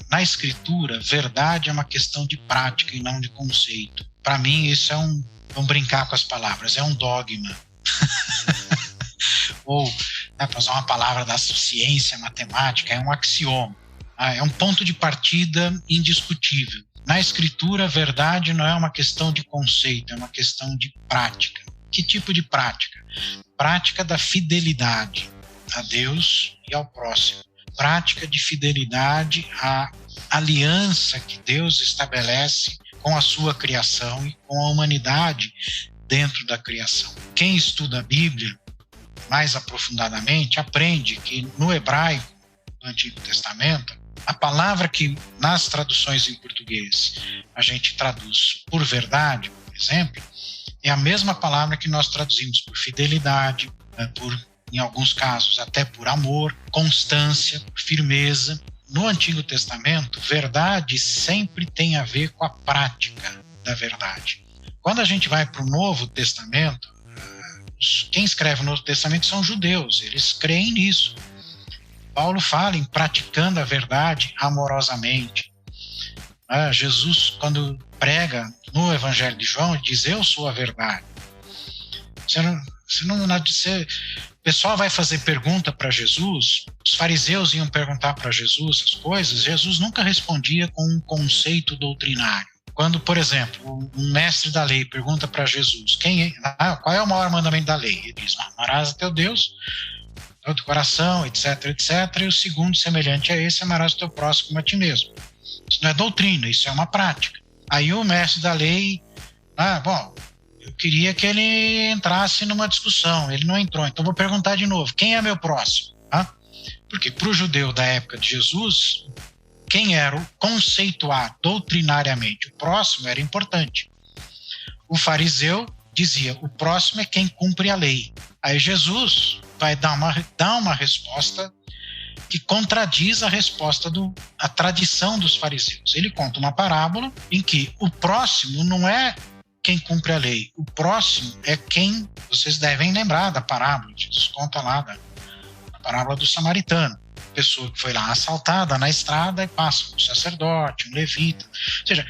na escritura, verdade é uma questão de prática e não de conceito. Para mim, isso vamos brincar com as palavras, é um dogma. Ou, para usar uma palavra da ciência matemática, é um axioma. É um ponto de partida indiscutível. Na escritura, a verdade não é uma questão de conceito, é uma questão de prática. Que tipo de prática? Prática da fidelidade a Deus e ao próximo. Prática de fidelidade à aliança que Deus estabelece com a sua criação e com a humanidade dentro da criação. Quem estuda a Bíblia mais aprofundadamente aprende que no hebraico, no Antigo Testamento, a palavra que nas traduções em português a gente traduz por verdade, por exemplo, é a mesma palavra que nós traduzimos por fidelidade, em alguns casos até por amor, constância, firmeza. No Antigo Testamento, verdade sempre tem a ver com a prática da verdade. Quando a gente vai para o Novo Testamento, quem escreve o Novo Testamento são judeus, eles creem nisso. Paulo fala em praticando a verdade amorosamente. Jesus, quando prega no Evangelho de João, ele diz: eu sou a verdade. O pessoal vai fazer pergunta para Jesus, os fariseus iam perguntar para Jesus as coisas, Jesus nunca respondia com um conceito doutrinário. Quando, por exemplo, um mestre da lei pergunta para Jesus qual é o maior mandamento da lei, ele diz: amarás a teu Deus, todo coração, etc, etc, e o segundo, semelhante a esse, amarás o teu próximo como a ti mesmo. Isso não é doutrina, isso é uma prática. Aí o mestre da lei, eu queria que ele entrasse numa discussão, ele não entrou, então vou perguntar de novo: quem é meu próximo? Porque para o judeu da época de Jesus, quem era o conceituar doutrinariamente o próximo era importante. O fariseu dizia: o próximo é quem cumpre a lei. Aí Jesus vai dar uma resposta que contradiz a resposta a tradição dos fariseus. Ele conta uma parábola em que o próximo não é quem cumpre a lei, o próximo é quem, vocês devem lembrar da parábola, Jesus conta lá da parábola do samaritano, pessoa que foi lá assaltada na estrada e passa um sacerdote, um levita, ou seja,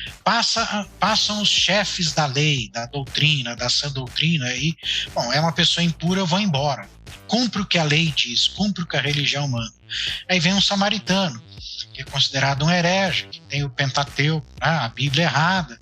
passam os chefes da lei, da doutrina, da sã doutrina, e, é uma pessoa impura, eu vou embora. Cumpre o que a lei diz, cumpre o que a religião manda. Aí vem um samaritano, que é considerado um herege, que tem o Pentateuco, a Bíblia errada.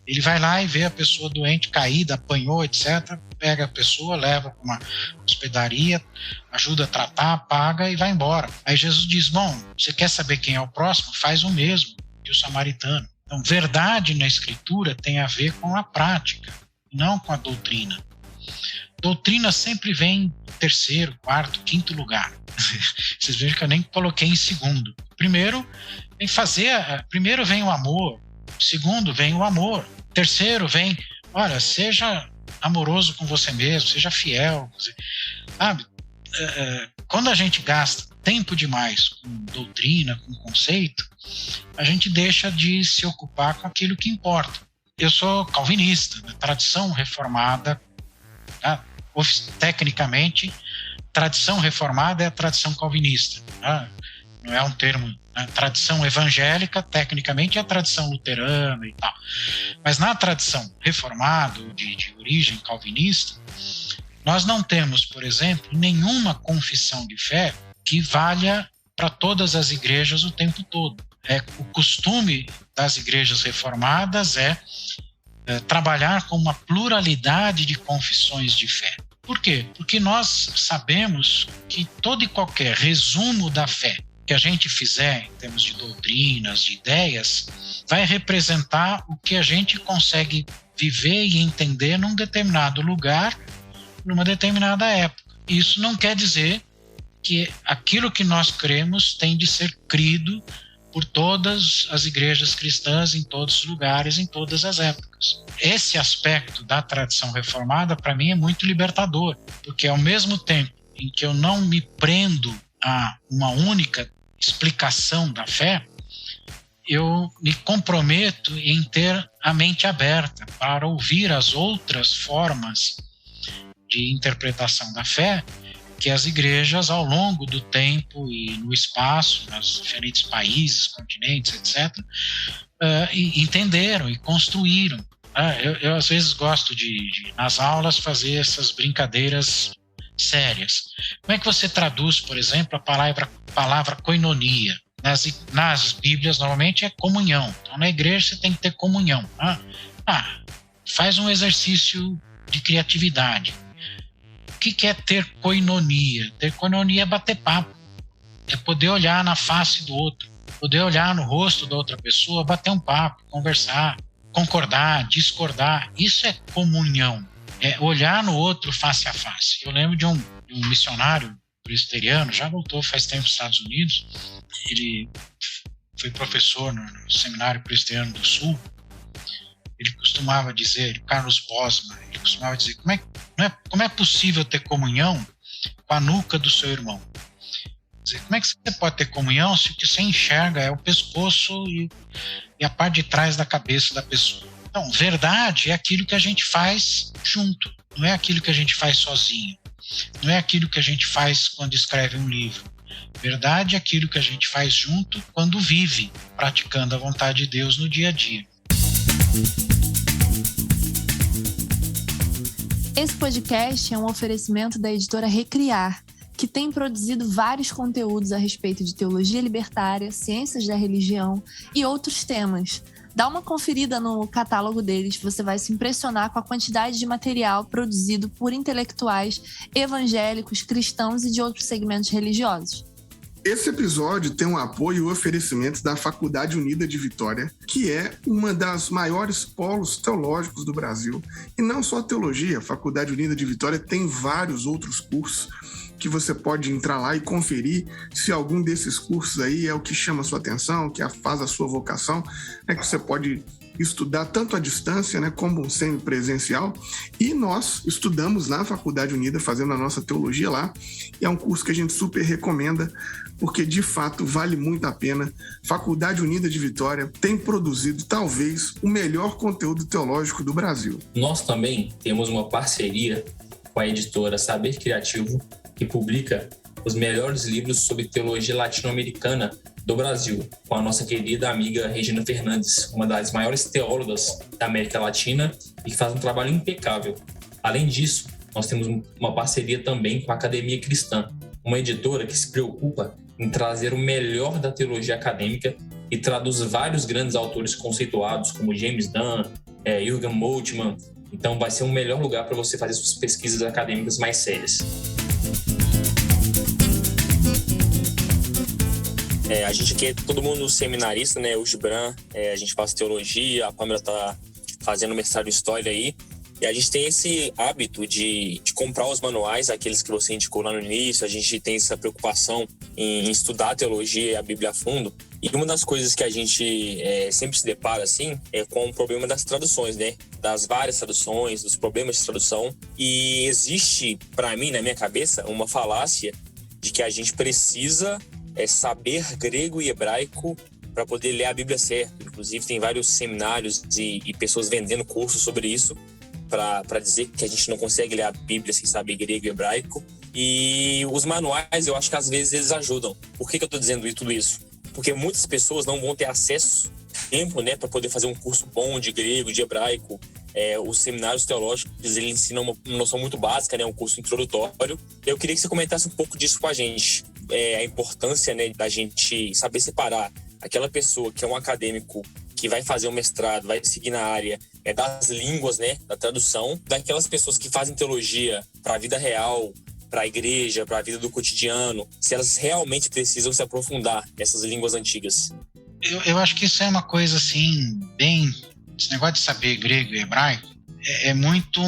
Ele vai lá e vê a pessoa doente, caída, apanhou, etc. Pega a pessoa, leva para uma hospedaria, ajuda a tratar, paga e vai embora. Aí Jesus diz: você quer saber quem é o próximo? Faz o mesmo que o samaritano. Então, verdade na Escritura tem a ver com a prática, não com a doutrina. Doutrina sempre vem em terceiro, quarto, quinto lugar. Vocês vejam que eu nem coloquei em segundo. Primeiro vem o amor. Segundo vem o amor. Terceiro vem, seja amoroso com você mesmo, seja fiel. Sabe? Quando a gente gasta tempo demais com doutrina, com conceito, a gente deixa de se ocupar com aquilo que importa. Eu sou calvinista, da tradição reformada. Tecnicamente, tradição reformada é a tradição calvinista. Não é um termo. Tradição evangélica, tecnicamente, é a tradição luterana e tal. Mas na tradição reformada, de origem calvinista, nós não temos, por exemplo, nenhuma confissão de fé que valha para todas as igrejas o tempo todo. O costume das igrejas reformadas é trabalhar com uma pluralidade de confissões de fé. Por quê? Porque nós sabemos que todo e qualquer resumo da fé que a gente fizer em termos de doutrinas, de ideias, vai representar o que a gente consegue viver e entender num determinado lugar, numa determinada época. Isso não quer dizer que aquilo que nós cremos tem de ser crido por todas as igrejas cristãs, em todos os lugares, em todas as épocas. Esse aspecto da tradição reformada, para mim, é muito libertador, porque ao mesmo tempo em que eu não me prendo a uma única explicação da fé, eu me comprometo em ter a mente aberta para ouvir as outras formas de interpretação da fé que as igrejas, ao longo do tempo e no espaço, nos diferentes países, continentes, etc., entenderam e construíram. Eu às vezes gosto de, nas aulas, fazer essas brincadeiras sérias. Como é que você traduz, por exemplo, a palavra koinonia? Nas Bíblias, normalmente, é comunhão. Então, na igreja, você tem que ter comunhão. Faz um exercício de criatividade. O que é ter koinonia? Ter koinonia é bater papo. É poder olhar na face do outro, poder olhar no rosto da outra pessoa, bater um papo, conversar, concordar, discordar. Isso é comunhão. É olhar no outro face a face. Eu lembro de um missionário presbiteriano, já voltou faz tempo nos Estados Unidos. Ele foi professor no Seminário Presbiteriano do Sul. ele costumava dizer, Carlos Bosman, ele costumava dizer, como é possível ter comunhão com a nuca do seu irmão? Quer dizer, como é que você pode ter comunhão se o que você enxerga é o pescoço e a parte de trás da cabeça da pessoa? Então, verdade é aquilo que a gente faz junto, não é aquilo que a gente faz sozinho, não é aquilo que a gente faz quando escreve um livro. Verdade é aquilo que a gente faz junto quando vive, praticando a vontade de Deus no dia a dia. Esse podcast é um oferecimento da editora Recriar, que tem produzido vários conteúdos a respeito de teologia libertária, ciências da religião e outros temas. Dá uma conferida no catálogo deles, você vai se impressionar com a quantidade de material produzido por intelectuais evangélicos, cristãos e de outros segmentos religiosos. Esse episódio tem um apoio e oferecimento da Faculdade Unida de Vitória, que é uma das maiores polos teológicos do Brasil. E não só teologia, a Faculdade Unida de Vitória tem vários outros cursos que você pode entrar lá e conferir se algum desses cursos aí é o que chama a sua atenção, que faz a sua vocação, que você pode estudar tanto à distância, como semi-presencial. E nós estudamos na Faculdade Unida, fazendo a nossa teologia lá. E é um curso que a gente super recomenda, porque de fato vale muito a pena. Faculdade Unida de Vitória tem produzido talvez o melhor conteúdo teológico do Brasil. Nós também temos uma parceria com a editora Saber Criativo, que publica os melhores livros sobre teologia latino-americana do Brasil, com a nossa querida amiga Regina Fernandes, uma das maiores teólogas da América Latina e que faz um trabalho impecável. Além disso, nós temos uma parceria também com a Academia Cristã, uma editora que se preocupa em trazer o melhor da teologia acadêmica e traduz vários grandes autores conceituados, como James Dunn, Jürgen Moltmann. Então vai ser um melhor lugar para você fazer suas pesquisas acadêmicas mais sérias. A gente aqui é todo mundo seminarista, né? O Gibran, a gente faz teologia, a Pamela tá fazendo mestrado em história aí. E a gente tem esse hábito de comprar os manuais, aqueles que você indicou lá no início. A gente tem essa preocupação em estudar a teologia e a Bíblia a fundo. E uma das coisas que a gente sempre se depara, assim, é com o problema das traduções, né? Das várias traduções, dos problemas de tradução. E existe, para mim, na minha cabeça, uma falácia de que a gente precisa saber grego e hebraico para poder ler a Bíblia certo. Inclusive, tem vários seminários e pessoas vendendo cursos sobre isso, para dizer que a gente não consegue ler a Bíblia sem saber grego e hebraico. E os manuais, eu acho que às vezes eles ajudam. Por que eu estou dizendo tudo isso? Porque muitas pessoas não vão ter acesso, tempo, para poder fazer um curso bom de grego, de hebraico. Os seminários teológicos, eles ensinam uma noção muito básica, um curso introdutório. Eu queria que você comentasse um pouco disso com a gente. A importância, da gente saber separar aquela pessoa que é um acadêmico que vai fazer um mestrado, vai seguir na área das línguas, da tradução, daquelas pessoas que fazem teologia para a vida real, para a igreja, para a vida do cotidiano, se elas realmente precisam se aprofundar nessas línguas antigas. Eu acho que isso é uma coisa assim, bem... Esse negócio de saber grego e hebraico é muito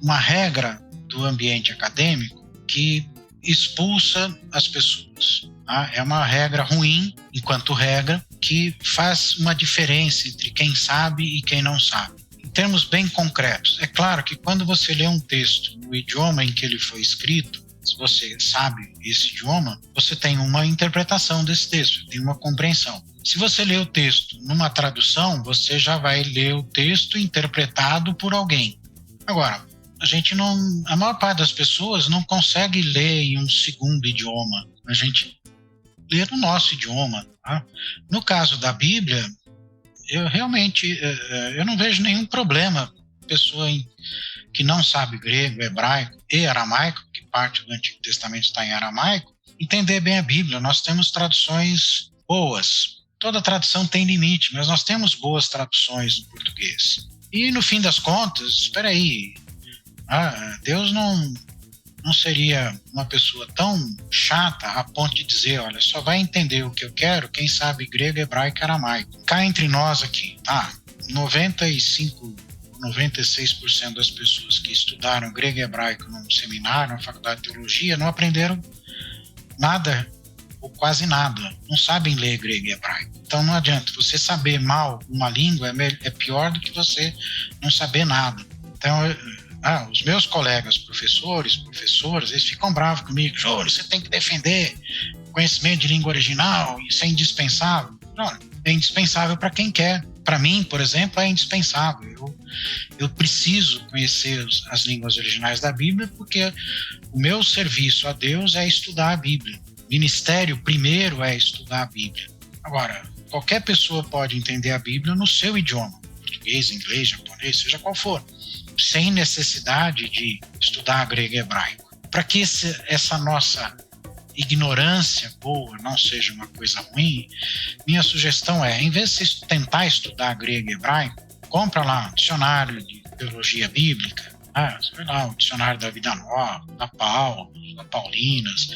uma regra do ambiente acadêmico que expulsa as pessoas. Tá? É uma regra ruim, enquanto regra, que faz uma diferença entre quem sabe e quem não sabe. Em termos bem concretos, é claro que quando você lê um texto no idioma em que ele foi escrito, se você sabe esse idioma, você tem uma interpretação desse texto, tem uma compreensão. Se você lê o texto numa tradução, você já vai ler o texto interpretado por alguém. Agora, a maior parte das pessoas não consegue ler em um segundo idioma. A gente lê no nosso idioma. Tá? No caso da Bíblia, eu não vejo nenhum problema. Pessoa que não sabe grego, hebraico e aramaico, que parte do Antigo Testamento está em aramaico, entender bem a Bíblia. Nós temos traduções boas. Toda tradução tem limite, mas nós temos boas traduções no português. E no fim das contas, espera aí, Deus não seria uma pessoa tão chata a ponto de dizer, olha, só vai entender o que eu quero quem sabe grego, hebraico e aramaico. Cá entre nós aqui, 96% das pessoas que estudaram grego e hebraico num seminário, na faculdade de teologia, não aprenderam nada ou quase nada, não sabem ler grego e hebraico. Então não adianta, você saber mal uma língua é pior do que você não saber nada. Então, os meus colegas professores, professoras, eles ficam bravos comigo. Júlio, você tem que defender conhecimento de língua original, isso é indispensável. Não, é indispensável para quem quer. Para mim, por exemplo, é indispensável. Eu preciso conhecer as línguas originais da Bíblia porque o meu serviço a Deus é estudar a Bíblia. O ministério primeiro é estudar a Bíblia. Agora, qualquer pessoa pode entender a Bíblia no seu idioma, português, inglês, japonês, seja qual for, sem necessidade de estudar grego e hebraico. Para que essa nossa ignorância boa não seja uma coisa ruim, minha sugestão é, em vez de você tentar estudar grego e hebraico, compra lá um dicionário de teologia bíblica, sei lá, o dicionário da Vida Nova, da Paulo, da Paulinas,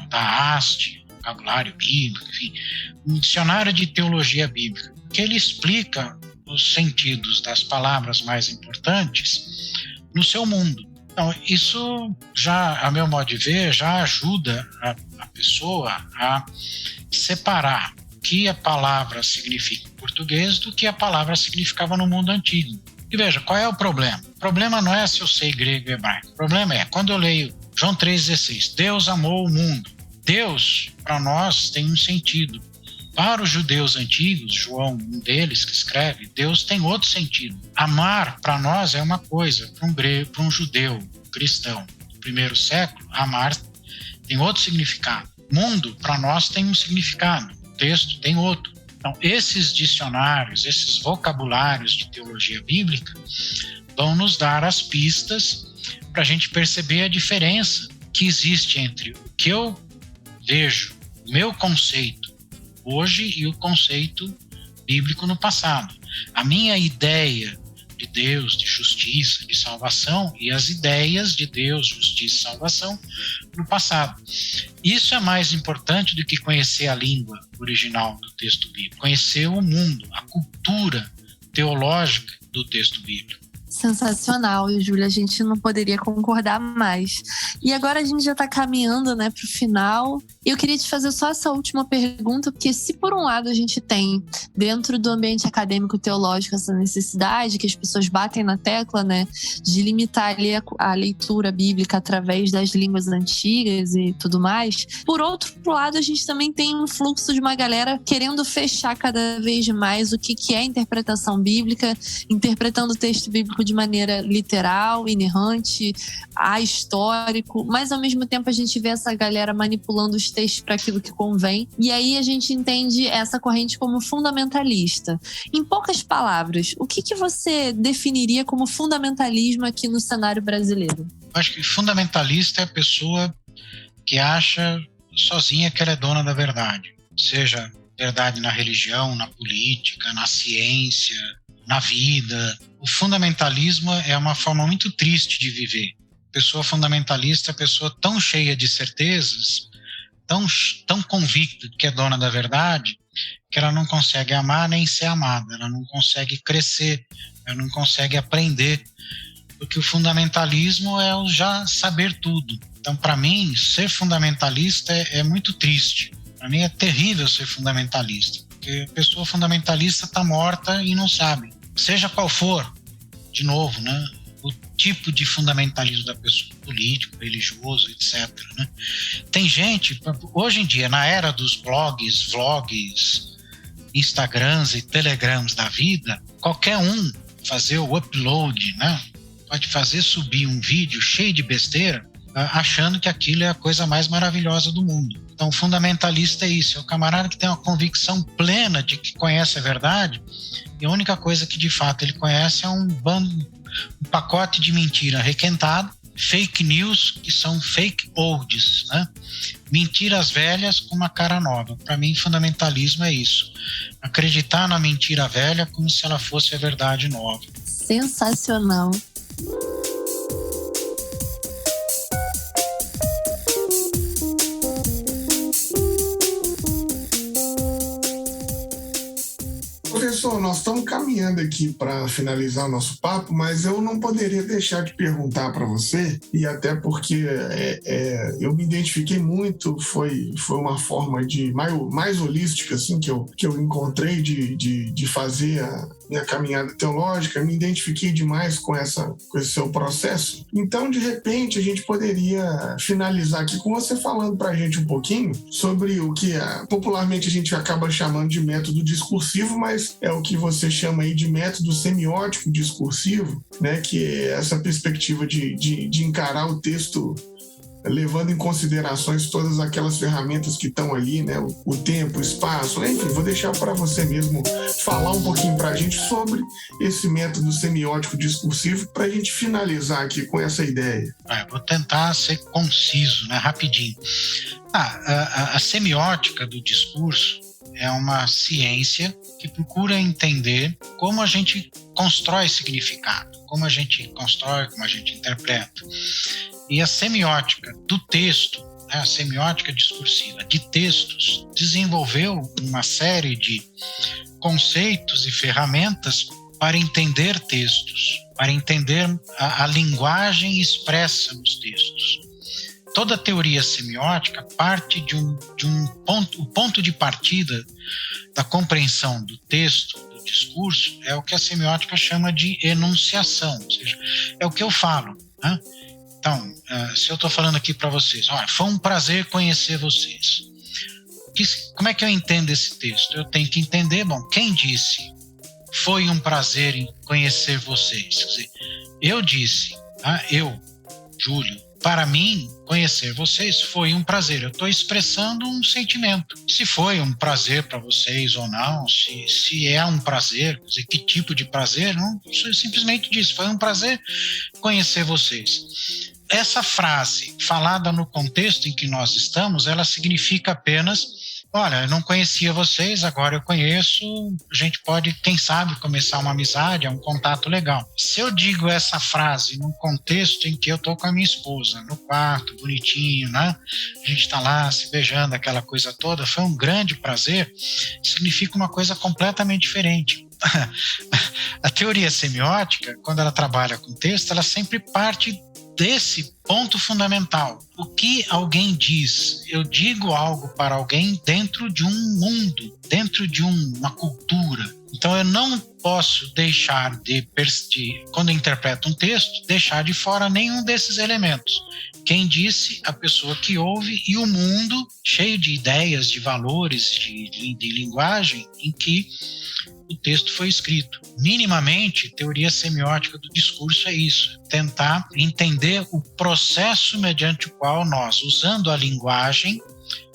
da Haste, vocabulário bíblico, enfim, um dicionário de teologia bíblica, que ele explica os sentidos das palavras mais importantes no seu mundo. Então, isso já, a meu modo de ver, já ajuda a pessoa a separar o que a palavra significa em português do que a palavra significava no mundo antigo. E veja, qual é o problema? O problema não é se eu sei grego e hebraico. O problema é, quando eu leio João 3,16, Deus amou o mundo. Deus, para nós, tem um sentido. Para os judeus antigos, João, um deles que escreve, Deus tem outro sentido. Amar, para nós, é uma coisa. Para um judeu cristão do primeiro século, amar tem outro significado. Mundo, para nós, tem um significado. O texto tem outro. Então, esses dicionários, esses vocabulários de teologia bíblica vão nos dar as pistas para a gente perceber a diferença que existe entre o que eu vejo, o meu conceito hoje e o conceito bíblico no passado. A minha ideia de Deus, de justiça, de salvação e as ideias de Deus, justiça e salvação no passado. Isso é mais importante do que conhecer a língua original do texto bíblico, conhecer o mundo, a cultura teológica do texto bíblico. Sensacional, e Júlia, a gente não poderia concordar mais. E agora a gente já está caminhando, para o final. E eu queria te fazer só essa última pergunta, porque se por um lado a gente tem dentro do ambiente acadêmico teológico essa necessidade que as pessoas batem na tecla, de limitar ali a leitura bíblica através das línguas antigas e tudo mais, por outro lado a gente também tem um fluxo de uma galera querendo fechar cada vez mais o que é interpretação bíblica, interpretando o texto bíblico de maneira literal, inerrante, ahistórico, mas ao mesmo tempo a gente vê essa galera manipulando os textos para aquilo que convém, e aí a gente entende essa corrente como fundamentalista. Em poucas palavras, o que você definiria como fundamentalismo aqui no cenário brasileiro? Acho que fundamentalista é a pessoa que acha sozinha que ela é dona da verdade, seja verdade na religião, na política, na ciência, na vida. O fundamentalismo é uma forma muito triste de viver. A pessoa fundamentalista é a pessoa tão cheia de certezas, tão convicta de que é dona da verdade, que ela não consegue amar nem ser amada, ela não consegue crescer, ela não consegue aprender, porque o fundamentalismo é o já saber tudo. Então, para mim, ser fundamentalista é muito triste. Para mim é terrível ser fundamentalista, porque a pessoa fundamentalista está morta e não sabe. Seja qual for, de novo, o tipo de fundamentalismo da pessoa, político, religioso, etc. Tem gente, hoje em dia, na era dos blogs, vlogs, Instagrams e Telegrams da vida, qualquer um fazer o upload, pode fazer subir um vídeo cheio de besteira, achando que aquilo é a coisa mais maravilhosa do mundo. Então, o fundamentalista é isso, é o camarada que tem uma convicção plena de que conhece a verdade, e a única coisa que de fato ele conhece é um pacote de mentira requentado, fake news, que são fake olds, mentiras velhas com uma cara nova. Para mim, fundamentalismo é isso, acreditar na mentira velha como se ela fosse a verdade nova. Sensacional. Professor, nós estamos caminhando caminhando aqui para finalizar o nosso papo, mas eu não poderia deixar de perguntar para você, e até porque eu me identifiquei muito, foi uma forma de mais holística assim, que eu encontrei de fazer a minha caminhada teológica, me identifiquei demais com esse seu processo. Então, de repente, a gente poderia finalizar aqui com você falando para a gente um pouquinho sobre o que popularmente a gente acaba chamando de método discursivo, mas é o que você chama aí de método semiótico discursivo, né? Que é essa perspectiva de encarar o texto levando em considerações todas aquelas ferramentas que estão ali, né? O tempo, o espaço, enfim, vou deixar para você mesmo falar um pouquinho para a gente sobre esse método semiótico discursivo para a gente finalizar aqui com essa ideia. Vou tentar ser conciso, né? Rapidinho. A semiótica do discurso é uma ciência que procura entender como a gente constrói significado, como a gente constrói, como a gente interpreta. E a semiótica do texto, né, a semiótica discursiva de textos, desenvolveu uma série de conceitos e ferramentas para entender textos, para entender a linguagem expressa nos textos. Toda teoria semiótica parte de um ponto, o ponto de partida da compreensão do texto, do discurso, é o que a semiótica chama de enunciação, ou seja, é o que eu falo, né? Então, se eu estou falando aqui para vocês, olha, foi um prazer conhecer vocês. Como é que eu entendo esse texto? Eu tenho que entender, quem disse foi um prazer conhecer vocês? Quer dizer, eu disse, eu, Júlio, para mim, conhecer vocês foi um prazer. Eu estou expressando um sentimento. Se foi um prazer para vocês ou não, se é um prazer, quer dizer, que tipo de prazer, não, eu simplesmente disse, foi um prazer conhecer vocês. Essa frase, falada no contexto em que nós estamos, ela significa apenas, olha, eu não conhecia vocês, agora eu conheço, a gente pode, quem sabe, começar uma amizade, um contato legal. Se eu digo essa frase num contexto em que eu estou com a minha esposa, no quarto, bonitinho, né? A gente está lá se beijando, aquela coisa toda, foi um grande prazer, significa uma coisa completamente diferente. A teoria semiótica, quando ela trabalha com texto, ela sempre parte desse ponto fundamental. O que alguém diz? Eu digo algo para alguém dentro de um mundo, dentro de uma cultura. Então eu não posso deixar quando eu interpreto um texto, deixar de fora nenhum desses elementos. Quem disse? A pessoa que ouve, e o mundo cheio de ideias, de valores, de linguagem em que o texto foi escrito. Minimamente, teoria semiótica do discurso é isso, tentar entender o processo mediante o qual nós, usando a linguagem,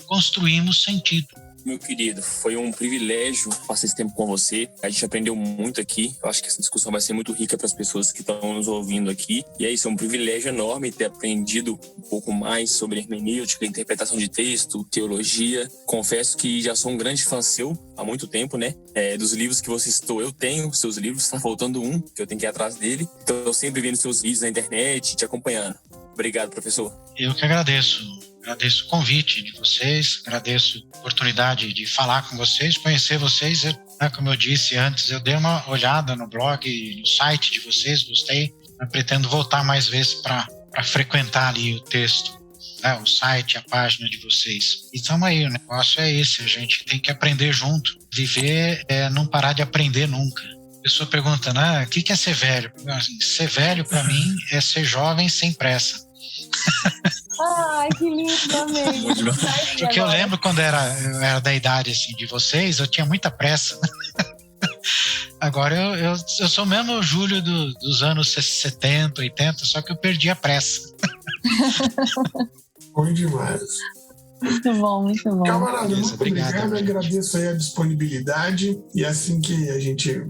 construímos sentido. Meu querido, foi um privilégio passar esse tempo com você. A gente aprendeu muito aqui. Eu acho que essa discussão vai ser muito rica para as pessoas que estão nos ouvindo aqui. E é isso, é um privilégio enorme ter aprendido um pouco mais sobre hermenêutica, interpretação de texto, teologia. Confesso que já sou um grande fã seu há muito tempo, né? Dos livros que você citou, eu tenho seus livros. Está faltando um, que eu tenho que ir atrás dele. Então, eu sempre vendo seus vídeos na internet, te acompanhando. Obrigado, professor. Eu que agradeço. Agradeço o convite de vocês, agradeço a oportunidade de falar com vocês, conhecer vocês. Como eu disse antes, eu dei uma olhada no blog, no site de vocês, gostei. Eu pretendo voltar mais vezes para frequentar ali o texto, né, o site, a página de vocês. E estamos aí, o negócio é esse, a gente tem que aprender junto. Viver é não parar de aprender nunca. A pessoa pergunta, o que é ser velho? Assim, ser velho, para mim, é ser jovem sem pressa. Ai, que lindo, amei. Porque eu lembro quando eu era da idade assim, de vocês, eu tinha muita pressa. Agora eu sou mesmo o Júlio dos anos 70, 80, só que eu perdi a pressa. Bom demais. Muito bom, muito bom. Camarada, muito obrigado. Agradeço aí a disponibilidade. E assim que a gente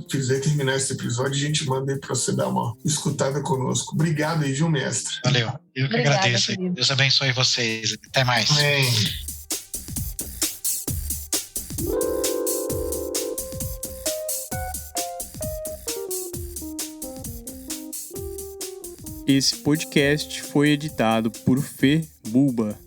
quiser terminar esse episódio, a gente manda aí pra você dar uma escutada conosco. Obrigado aí, viu, mestre? Valeu. Eu que agradeço. Querido. Deus abençoe vocês. Até mais. Amém. Esse podcast foi editado por Fê Bulba.